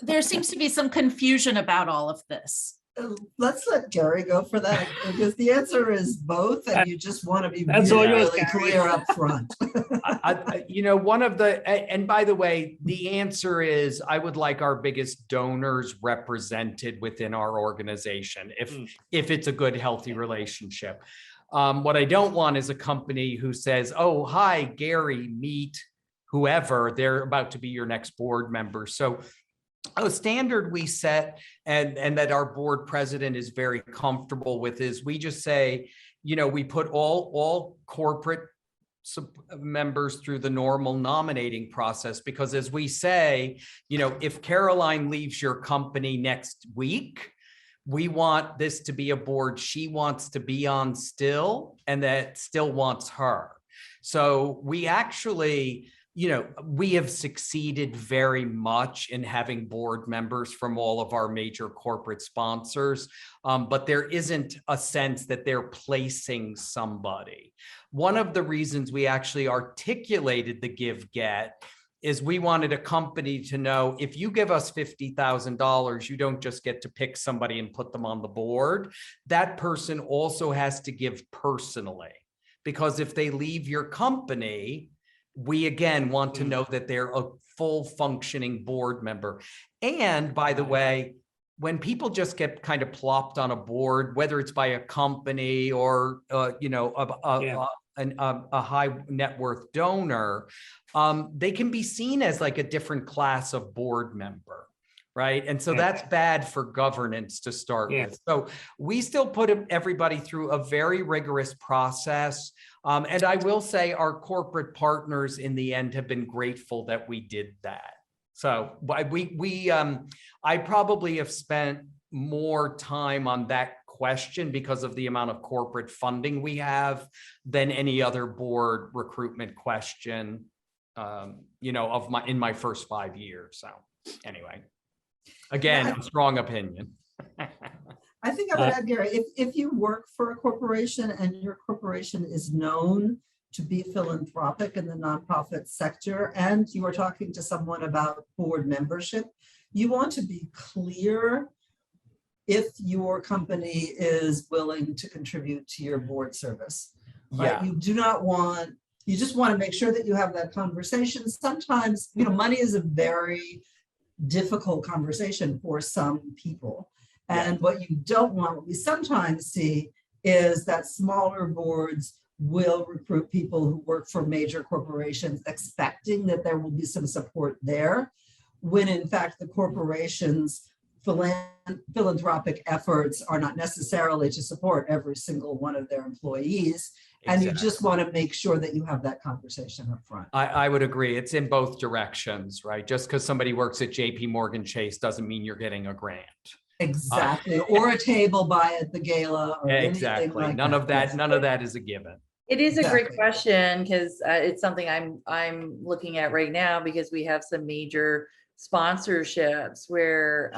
There seems to be some confusion about all of this. Let's let Gary go for that, because the answer is both, and you just want to be really clear up front. One of the, and by the way, the answer is, I would like our biggest donors represented within our organization, if it's a good, healthy relationship. What I don't want is a company who says, oh, hi, Gary, meet whoever, they're about to be your next board member. So a standard we set, and that our board president is very comfortable with, is we just say, we put all corporate members through the normal nominating process, because as we say, if Caroline leaves your company next week, we want this to be a board she wants to be on still, and that still wants her. So we actually, we have succeeded very much in having board members from all of our major corporate sponsors, but there isn't a sense that they're placing somebody. One of the reasons we actually articulated the give-get is we wanted a company to know, if you give us $50,000, you don't just get to pick somebody and put them on the board. That person also has to give personally, because if they leave your company, we again want to know that they're a full functioning board member. And by the way, when people just get kind of plopped on a board, whether it's by a company or a high net worth donor, they can be seen as like a different class of board member, right? And so that's bad for governance to start with. So we still put everybody through a very rigorous process. And I will say our corporate partners in the end have been grateful that we did that. So I probably have spent more time on that question because of the amount of corporate funding we have than any other board recruitment question, in my first 5 years. So anyway, again, a strong opinion. I think I would add, Gary, if you work for a corporation and your corporation is known to be philanthropic in the nonprofit sector, and you are talking to someone about board membership, you want to be clear if your company is willing to contribute to your board service. Right? You do not want, you just want to make sure that you have that conversation. Sometimes, money is a very difficult conversation for some people. And what you don't want, what we sometimes see, is that smaller boards will recruit people who work for major corporations, expecting that there will be some support there, when in fact the corporation's philanthropic efforts are not necessarily to support every single one of their employees. And you just want to make sure that you have that conversation up front. I would agree. It's in both directions, right? Just because somebody works at JP Morgan Chase doesn't mean you're getting a grant. Exactly. Or a table by at the gala. Or exactly. Like none of that is a given. It is a great question, because it's something I'm looking at right now, because we have some major sponsorships where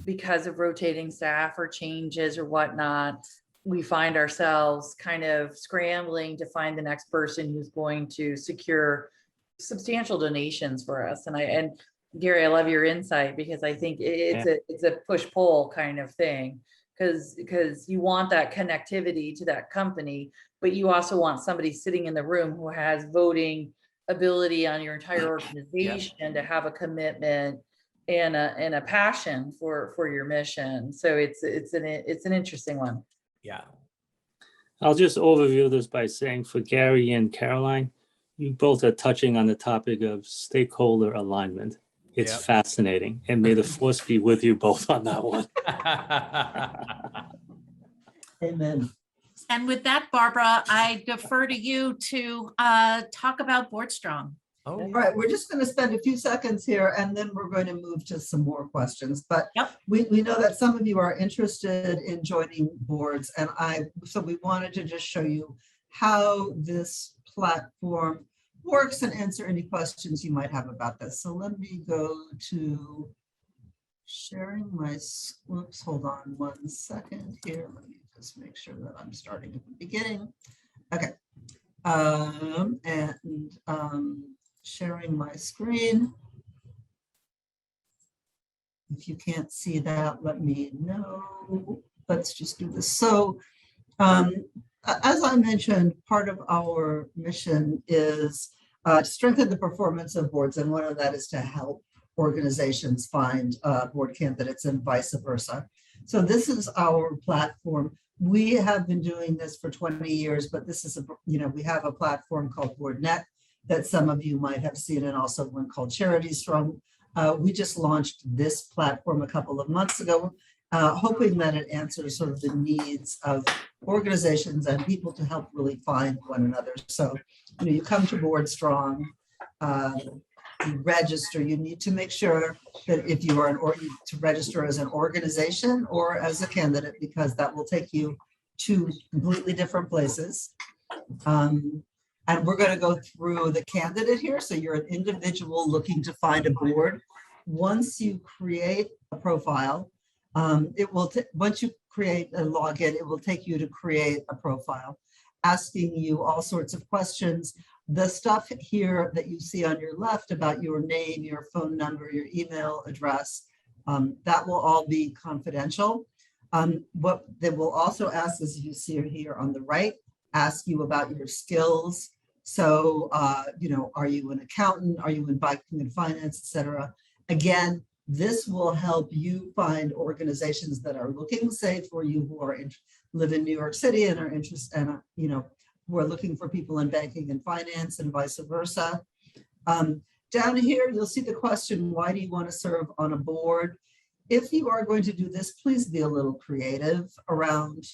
because of rotating staff or changes or whatnot, we find ourselves kind of scrambling to find the next person who's going to secure substantial donations for us. And Gary, I love your insight, because I think it's a push-pull kind of thing, because you want that connectivity to that company, but you also want somebody sitting in the room who has voting ability on your entire organization to have a commitment and a passion for your mission. So it's an interesting one. Yeah. I'll just overview this by saying, for Gary and Caroline, you both are touching on the topic of stakeholder alignment. It's fascinating, and may the force be with you both on that one. Amen. And with that, Barbara, I defer to you to talk about BoardStrong. All right, we're just going to spend a few seconds here, and then we're going to move to some more questions. But we know that some of you are interested in joining boards, and so we wanted to just show you how this platform works and answer any questions you might have about this. So let me go to sharing my, whoops, hold on 1 second here. Let me just make sure that I'm starting at the beginning. Okay. Sharing my screen. If you can't see that, let me know. Let's just do this. So as I mentioned, part of our mission is to strengthen the performance of boards, and one of that is to help organizations find board candidates and vice versa. So this is our platform. We have been doing this for 20 years, but this is, we have a platform called BoardNet that some of you might have seen, and also one called BoardStrong. We just launched this platform a couple of months ago, hoping that it answers sort of the needs of organizations and people to help really find one another. So, you come to BoardStrong, you register. You need to make sure that if you are to register as an organization or as a candidate, because that will take you to completely different places. And we're going to go through the candidate here. So you're an individual looking to find a board. Once you create a profile, once you create a login, it will take you to create a profile, asking you all sorts of questions. The stuff here that you see on your left about your name, your phone number, your email address, that will all be confidential. What they will also ask, as you see here on the right, ask you about your skills. So, are you an accountant? Are you in banking and finance, et cetera? Again, this will help you find organizations that are looking, say, for you who live in New York City and are interested, and who are looking for people in banking and finance, and vice versa. Down here, you'll see the question, why do you want to serve on a board? If you are going to do this, please be a little creative around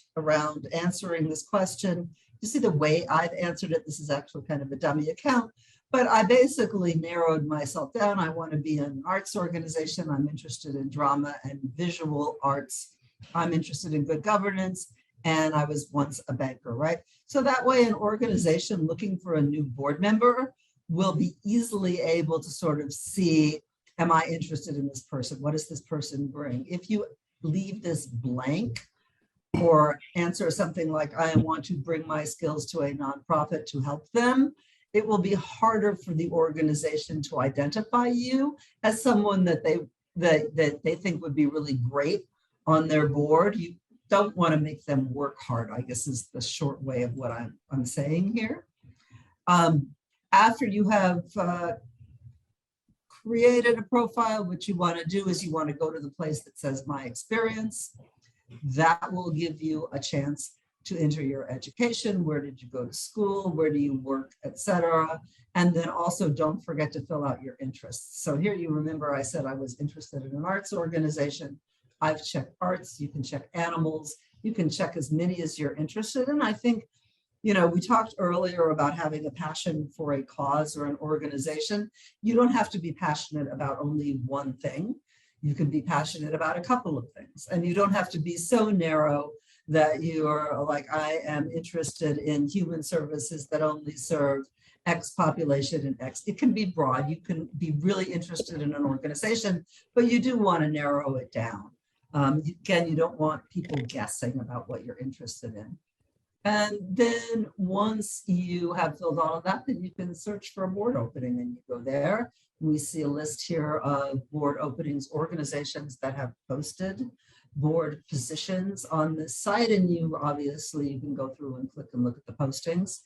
answering this question. You see the way I've answered it. This is actually kind of a dummy account, but I basically narrowed myself down. I want to be in an arts organization. I'm interested in drama and visual arts. I'm interested in good governance, and I was once a banker, right? So that way an organization looking for a new board member will be easily able to sort of see, am I interested in this person? What does this person bring? If you leave this blank or answer something like, I want to bring my skills to a nonprofit to help them, it will be harder for the organization to identify you as someone that they think would be really great on their board. You don't want to make them work hard, I guess is the short way of what I'm saying here. After you have created a profile, what you want to do is you want to go to the place that says My Experience. That will give you a chance to enter your education. Where did you go to school? Where do you work, etc. And then also don't forget to fill out your interests. So here you remember I said I was interested in an arts organization. I've checked arts. You can check animals. You can check as many as you're interested in. I think, we talked earlier about having a passion for a cause or an organization. You don't have to be passionate about only one thing. You can be passionate about a couple of things, and you don't have to be so narrow that you're like, I am interested in human services that only serve X population and X. It can be broad. You can be really interested in an organization, but you do want to narrow it down. Again, you don't want people guessing about what you're interested in. And then once you have filled all of that, then you can search for a board opening, and you go there. We see a list here of board openings, organizations that have posted board positions on this site, and you can go through and click and look at the postings.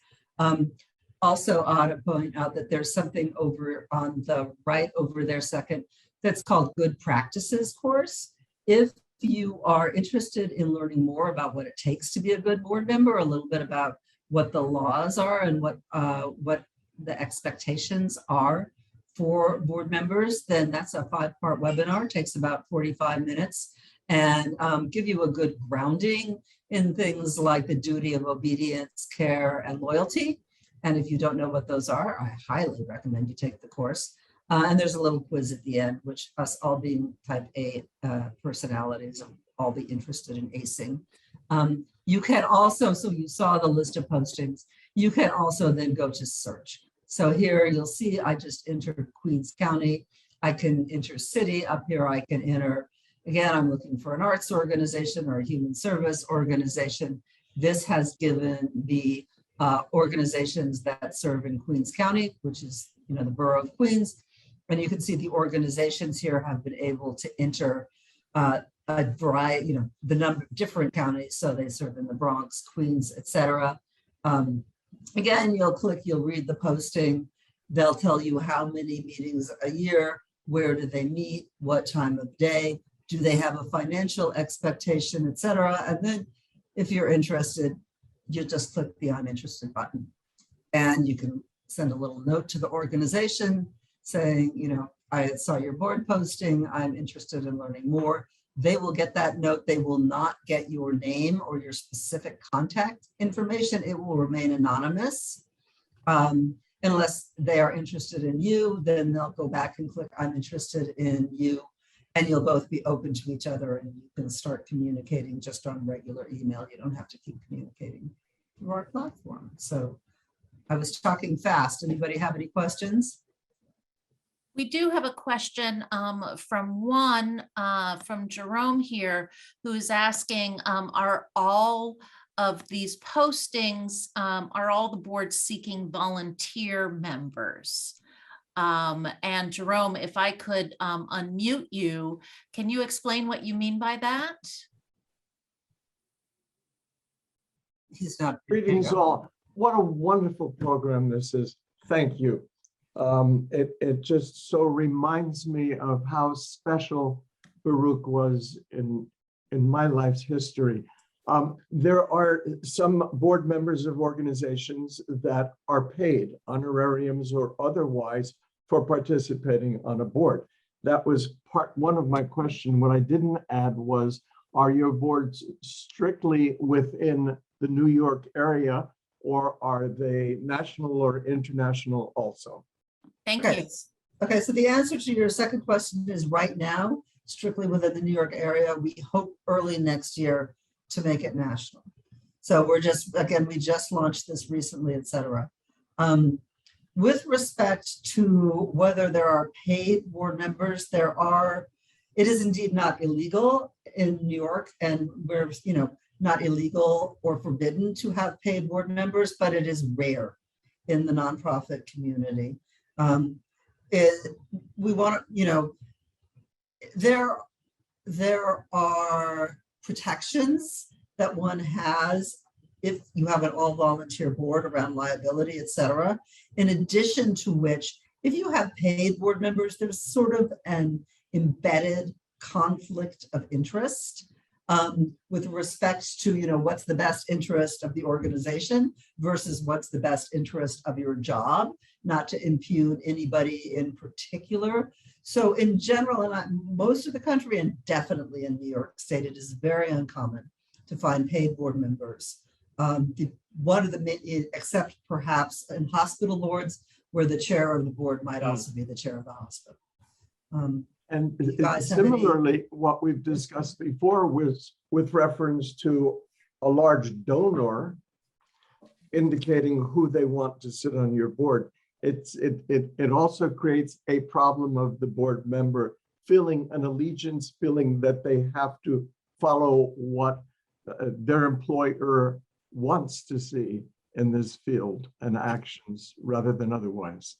Also, I ought to point out that there's something over on the right over there second that's called Good Practices course. If you are interested in learning more about what it takes to be a good board member, a little bit about what the laws are and what the expectations are for board members, then that's a 5-part webinar. It takes about 45 minutes and give you a good grounding in things like the duty of obedience, care, and loyalty. And if you don't know what those are, I highly recommend you take the course. And there's a little quiz at the end, which us all being type A personalities will all be interested in acing. You can also, so you saw the list of postings, you can also then go to search. So here you'll see I just entered Queens County. I can enter city. Up here I can enter, again, I'm looking for an arts organization or a human service organization. This has given the organizations that serve in Queens County, which is, you know, the borough of Queens. And you can see the organizations here have been able to enter a variety, you know, the number of different counties. So they serve in the Bronx, Queens, etc. Again, you'll click, you'll read the posting. They'll tell you how many meetings a year, where do they meet, what time of day, do they have a financial expectation, etc. And then if you're interested, you just click the I'm interested button. And you can send a little note to the organization saying, you know, I saw your board posting, I'm interested in learning more. They will get that note. They will not get your name or your specific contact information. It will remain anonymous. Unless they are interested in you, then they'll go back and click, I'm interested in you. And you'll both be open to each other and you can start communicating just on regular email. You don't have to keep communicating through our platform. So I was talking fast. Anybody have any questions? We do have a question from Jerome here, who's asking, are all of these postings, are all the boards seeking volunteer members? And Jerome, if I could unmute you, can you explain what you mean by that? He's not. Greetings all. What a wonderful program this is. Thank you. It just so reminds me of how special Baruch was in my life's history. There are some board members of organizations that are paid, honorariums or otherwise, for participating on a board. That was one of my questions. What I didn't add was, are your boards strictly within the New York area, or are they national or international also? Thank Okay. you. Okay, so the answer to your second question is right now, strictly within the New York area. We hope early next year to make it national. So we're just, again, we just launched this recently, et cetera. With respect to whether there are paid board members, it is indeed not illegal in New York, and we're, you know, not illegal or forbidden to have paid board members, but it is rare in the nonprofit community. We want to, you know, there are protections that one has if you have an all volunteer board around liability, et cetera. In addition to which, if you have paid board members, there's sort of an embedded conflict of interest with respect to, you know, what's the best interest of the organization versus what's the best interest of your job, not to impugn anybody in particular. So in general, and most of the country, and definitely in New York State, it is very uncommon to find paid board members. One of the, except perhaps in hospital boards, where the chair of the board might also be the chair of the hospital. And similarly, what we've discussed before was with reference to a large donor indicating who they want to sit on your board. It also creates a problem of the board member feeling an allegiance, feeling that they have to follow what their employer wants to see in this field and actions rather than otherwise.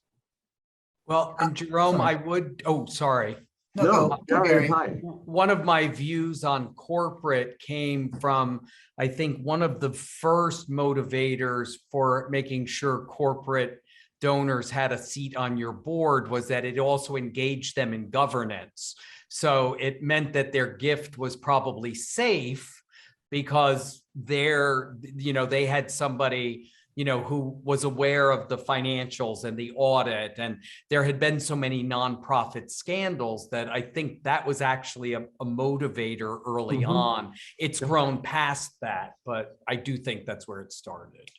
Well, and Jerome, I would, sorry. No, Gary, hi. One of my views on corporate came from, I think, one of the first motivators for making sure corporate donors had a seat on your board was that it also engaged them in governance. So it meant that their gift was probably safe because they had somebody, who was aware of the financials and the audit. And there had been so many nonprofit scandals that I think that was actually a motivator early on. It's grown past that, but I do think that's where it started.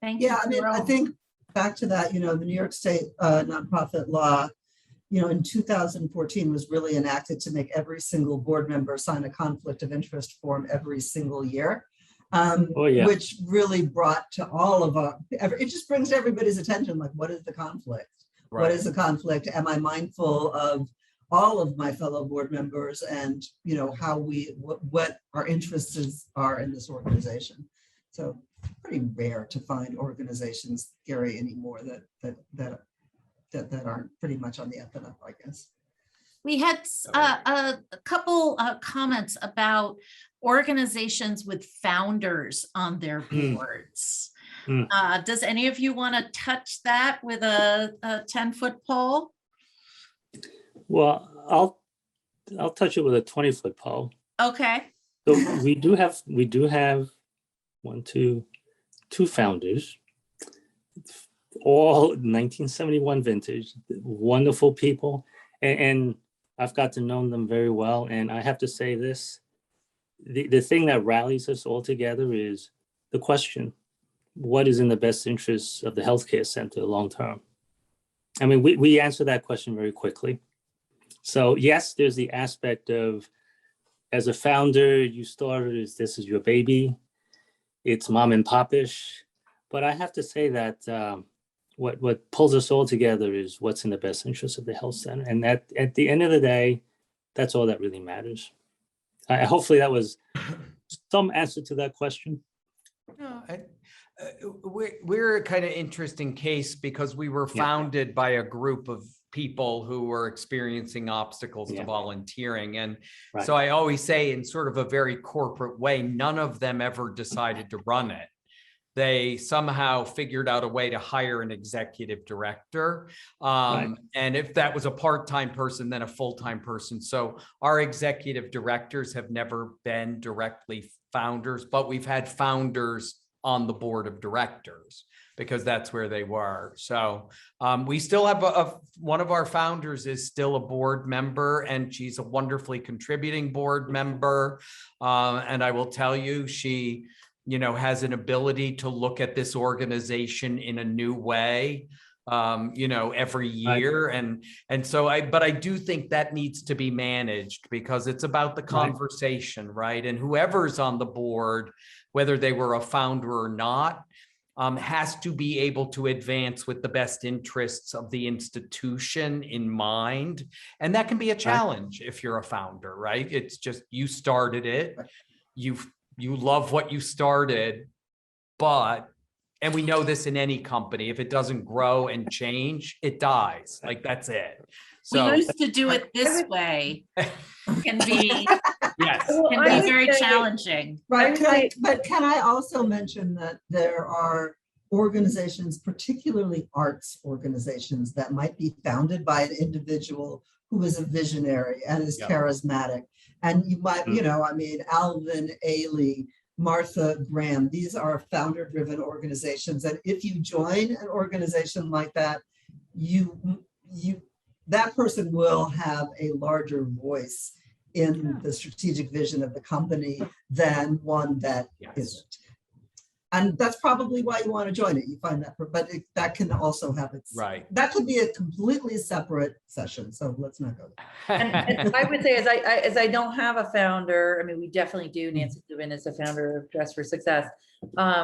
Thank you. Yeah, I mean, I think back to that, the New York State nonprofit law, in 2014 was really enacted to make every single board member sign a conflict of interest form every single year. Oh, yeah. which really brought to all of it just brings to everybody's attention, like, what is the conflict? What Right. is the conflict? Am I mindful of all of my fellow board members and, how what our interests are in this organization? So pretty rare to find organizations, Gary, anymore that aren't pretty much on the up and up, I guess. We had a couple comments about organizations with founders on their boards. Does any of you want to touch that with a 10-foot pole? Well, I'll touch it with a 20-foot pole. Okay. So we do have two founders, all 1971 vintage, wonderful people, and I've got to know them very well. And I have to say this, the thing that rallies us all together is the question, what is in the best interests of the healthcare center long term? I mean, we answer that question very quickly. So yes, there's the aspect of, as a founder, you started as this is your baby. It's mom and pop-ish. But I have to say that what pulls us all together is what's in the best interest of the health center. And that at the end of the day, that's all that really matters. Hopefully that was some answer to that question. No, we're a kind of interesting case because we were founded by a group of people who were experiencing obstacles to volunteering. And so I always say, in sort of a very corporate way, none of them ever decided to run it. They somehow figured out a way to hire an executive director. And if that was a part-time person, then a full-time person. So our executive directors have never been directly founders, but we've had founders on the board of directors because that's where they were. So we still have one of our founders is still a board member, and she's a wonderfully contributing board member. And I will tell you, she has an ability to look at this organization in a new way, every year. And so but I do think that needs to be managed because it's about the conversation, right? And whoever's on the board, whether they were a founder or not, has to be able to advance with the best interests of the institution in mind. And that can be a challenge if you're a founder, right? It's just, you started it, you love what you started, and we know this in any company, if it doesn't grow and change, it dies. Like, that's it. So we used to do it this way. Can be Well, very challenging. Right. But can I also mention that there are organizations, particularly arts organizations, that might be founded by an individual who is a visionary and is charismatic. And you might, Alvin Ailey, Martha Graham, these are founder-driven organizations. And if you join an organization like that, that person will have a larger voice in the strategic vision of the company than one that isn't. And that's probably why you want to join it. You find that, but that can also have that could be a completely separate session. So let's not go there. And I would say, as I don't have a founder, I mean, we definitely do. Nancy Dubin is the founder of Dress for Success.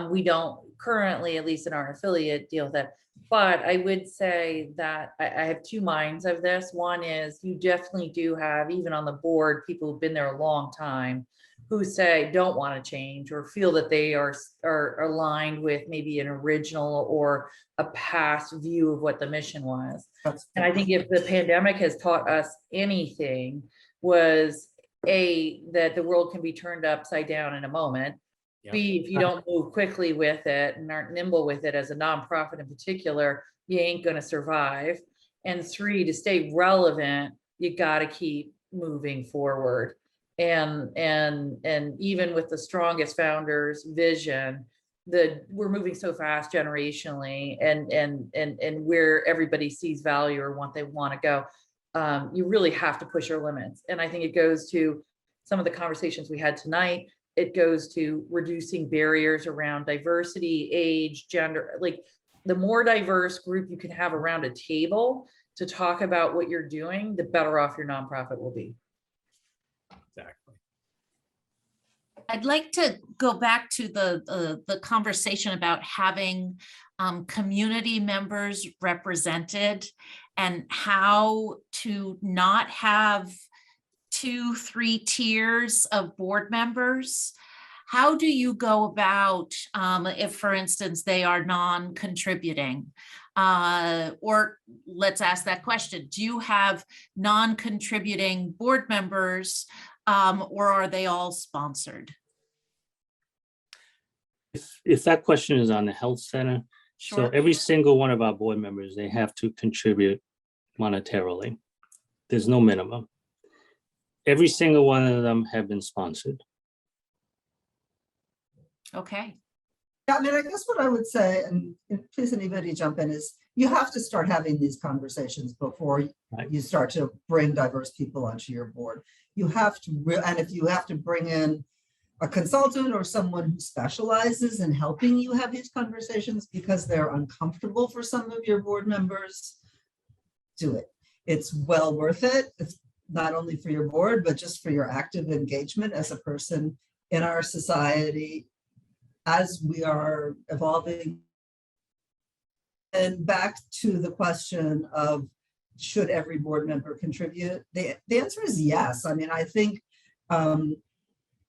We don't currently, at least in our affiliate, deal with that. But I would say that I have two minds of this. One is you definitely do have, even on the board, people who've been there a long time who say don't want to change or feel that they are aligned with maybe an original or a past view of what the mission was. And I think if the pandemic has taught us anything, was A, that the world can be turned upside down in a moment. B, if you don't move quickly with it and aren't nimble with it as a nonprofit in particular, you ain't going to survive. And 3, to stay relevant, you got to keep moving forward. And even with the strongest founders' vision, we're moving so fast generationally, and where everybody sees value or what they want to go, you really have to push your limits. And I think it goes to some of the conversations we had tonight. It goes to reducing barriers around diversity, age, gender. Like, the more diverse group you can have around a table to talk about what you're doing, the better off your nonprofit will be. Exactly. I'd like to go back to the conversation about having community members represented and how to not have 2-3 tiers of board members. How do you go about if, for instance, they are non-contributing? Or let's ask that question. Do you have non-contributing board members or are they all sponsored? If that question is on the health center, so Sure. every single one of our board members, they have to contribute monetarily. There's no minimum. Every single one of them have been sponsored. Okay. Yeah, I mean, I guess what I would say, and please anybody jump in, is you have to start having these conversations before Right. you start to bring diverse people onto your board. You have to, and if you have to bring in a consultant or someone who specializes in helping you have these conversations because they're uncomfortable for some of your board members, do it. It's well worth it. It's not only for your board, but just for your active engagement as a person in our society as we are evolving. And back to the question of should every board member contribute? The answer is yes. I mean, I think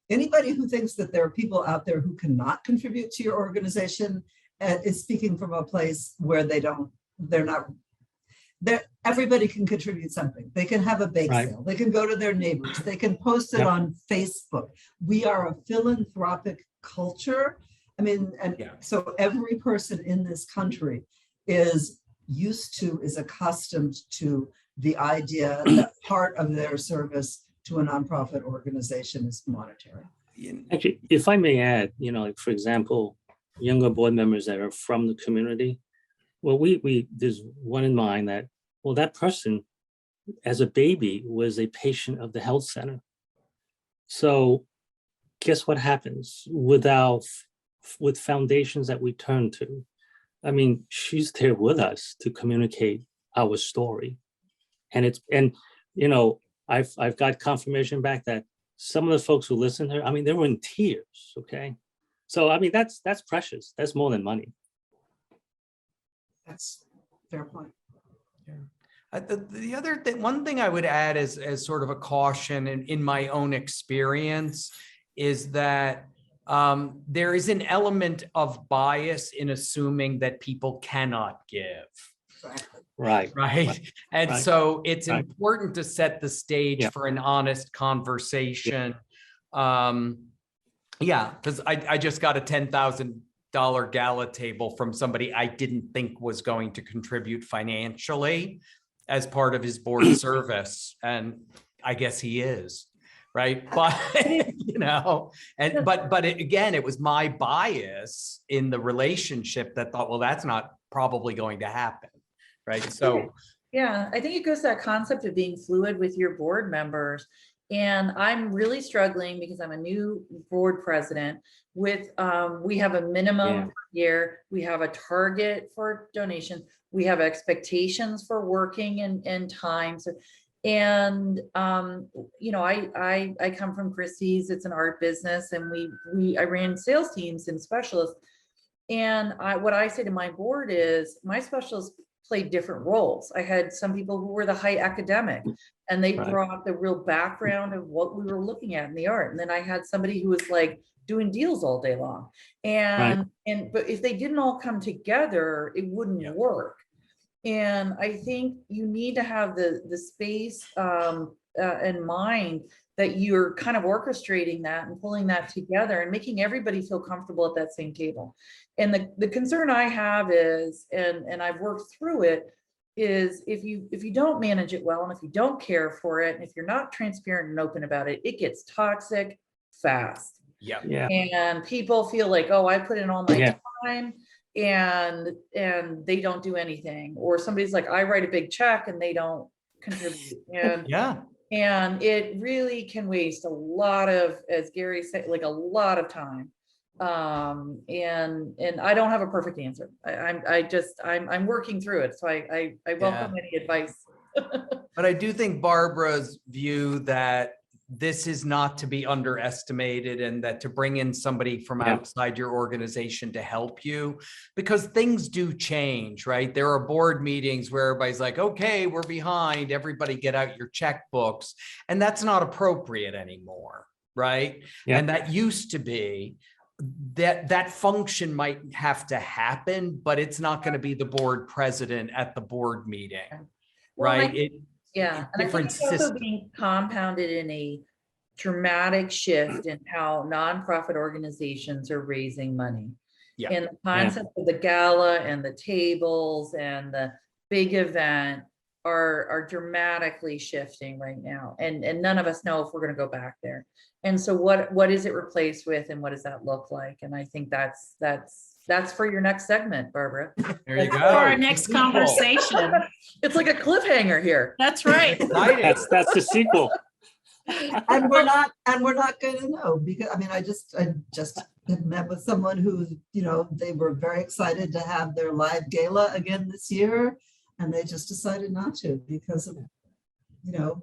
anybody who thinks that there are people out there who cannot contribute to your organization is speaking from a place where everybody can contribute something. They can have a bake Right. sale. They can go to their neighbors. They can post it Yep. on Facebook. We are a philanthropic culture. I mean, and Yeah. so every person in this country is accustomed to the idea that part of their service to a nonprofit organization is monetary. Actually, if I may add, like for example, younger board members that are from the community, well, there's one in mind that, well, that person as a baby was a patient of the health center. So guess what happens with foundations that we turn to? I mean, she's there with us to communicate our story. And I've got confirmation back that some of the folks who listen to her, I mean, they were in tears, okay? So, I mean, that's precious. That's more than money. That's a fair point. The other thing, one thing I would add as sort of a caution in my own experience is that there is an element of bias in assuming that people cannot give. Exactly. Right. And Right. so it's Right. important to set the stage Yeah. for an honest conversation. Because I just got a $10,000 gala table from somebody I didn't think was going to contribute financially as part of his board service. And I guess he is, right? But, again, it was my bias in the relationship that thought, well, that's not probably going to happen, right? So. Yeah, I think it goes to that concept of being fluid with your board members. And I'm really struggling because I'm a new board president with, we have a minimum per year, we have a target for donations, we have expectations for working and times. And, I come from Christie's, it's an art business, and I ran sales teams and specialists. And what I say to my board is my specialists played different roles. I had some people who were the high academic and they brought the real background of what we were looking at in the art. And then I had somebody who was like doing deals all day long. But if they didn't all come together, it wouldn't work. And I think you need to have the space and mind that you're kind of orchestrating that and pulling that together and making everybody feel comfortable at that same table. And the concern I have is, and I've worked through it, is if you don't manage it well, and if you don't care for it, and if you're not transparent and open about it, it gets toxic fast. Yeah. And people feel like, oh, I put in all my time and they don't do anything. Or somebody's like, I write a big check and they don't contribute. And it really can waste a lot of, as Gary said, like a lot of time. And I don't have a perfect answer. I'm working through it. So I welcome any advice. But I do think Barbara's view that this is not to be underestimated, and that to bring in somebody from outside your organization to help you, because things do change, right? There are board meetings where everybody's like, okay, we're behind, everybody get out your checkbooks. And that's not appropriate anymore, right? Yeah. And that used to be that function might have to happen, but it's not going to be the board president at the board meeting, right? Yeah, and I think it's also being compounded in a dramatic shift in how nonprofit organizations are raising money. Yeah. And the concept of the gala and the tables and the big event are dramatically shifting right now. And none of us know if we're going to go back there. And so what is it replaced with, and what does that look like? And I think that's for your next segment, Barbara. There you go. For our next conversation. It's like a cliffhanger here. That's right. That's the sequel. And we're not going to know, because I mean, I just met with someone who, they were very excited to have their live gala again this year, and they just decided not to because of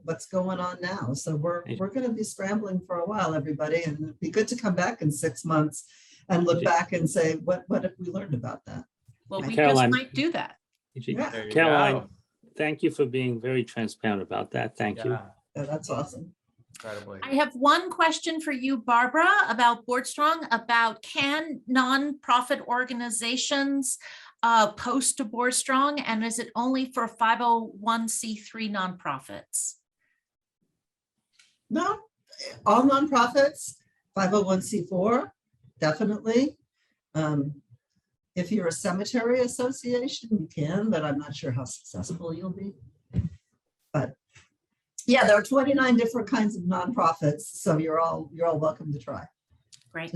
what's going on now. So we're going to be scrambling for a while, everybody, and it'd be good to come back in 6 months and look back and say, what have we learned about that? Well, we Caroline, just might do that. Caroline, thank you for being very transparent about that. Thank you. Yeah, that's awesome. Incredibly. I have one question for you, Barbara, about BoardStrong, about can nonprofit organizations post to BoardStrong, and is it only for 501c3 nonprofits? No, all nonprofits, 501c4, definitely. If you're a cemetery association, you can, but I'm not sure how successful you'll be. But yeah, there are 29 different kinds of nonprofits, so you're all welcome to try. Great.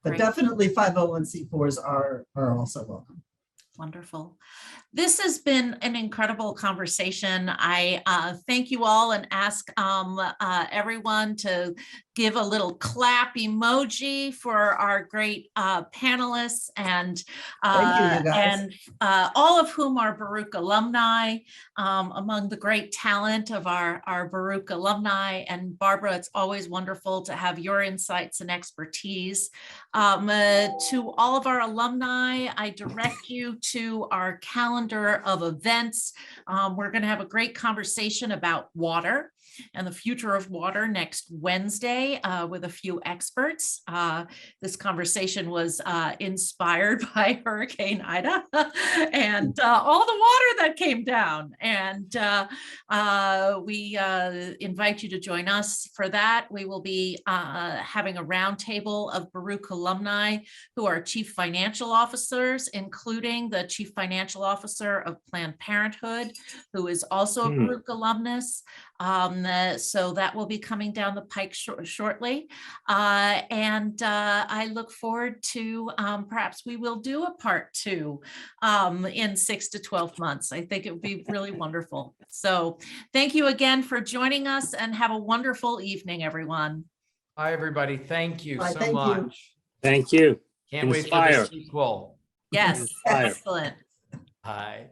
But Great. definitely 501c4s are also welcome. Wonderful. This has been an incredible conversation. I thank you all and ask everyone to give a little clap emoji for our great panelists, and Thank you, you guys. all of whom are Baruch alumni, among the great talent of our Baruch alumni. And Barbara, it's always wonderful to have your insights and expertise. To all of our alumni, I direct you to our calendar of events. We're going to have a great conversation about water and the future of water next Wednesday with a few experts. This conversation was inspired by Hurricane Ida and all the water that came down. And we invite you to join us for that. We will be having a roundtable of Baruch alumni who are chief financial officers, including the chief financial officer of Planned Parenthood, who is also a Baruch alumnus. So that will be coming down the pike shortly. And I look forward to perhaps we will do a part 2 in 6 to 12 months. I think it would be really wonderful. So thank you again for joining us, and have a wonderful evening, everyone. Hi, everybody. Thank you so Thank you. much. Thank you. Can't wait for the sequel. Yes, excellent. Bye.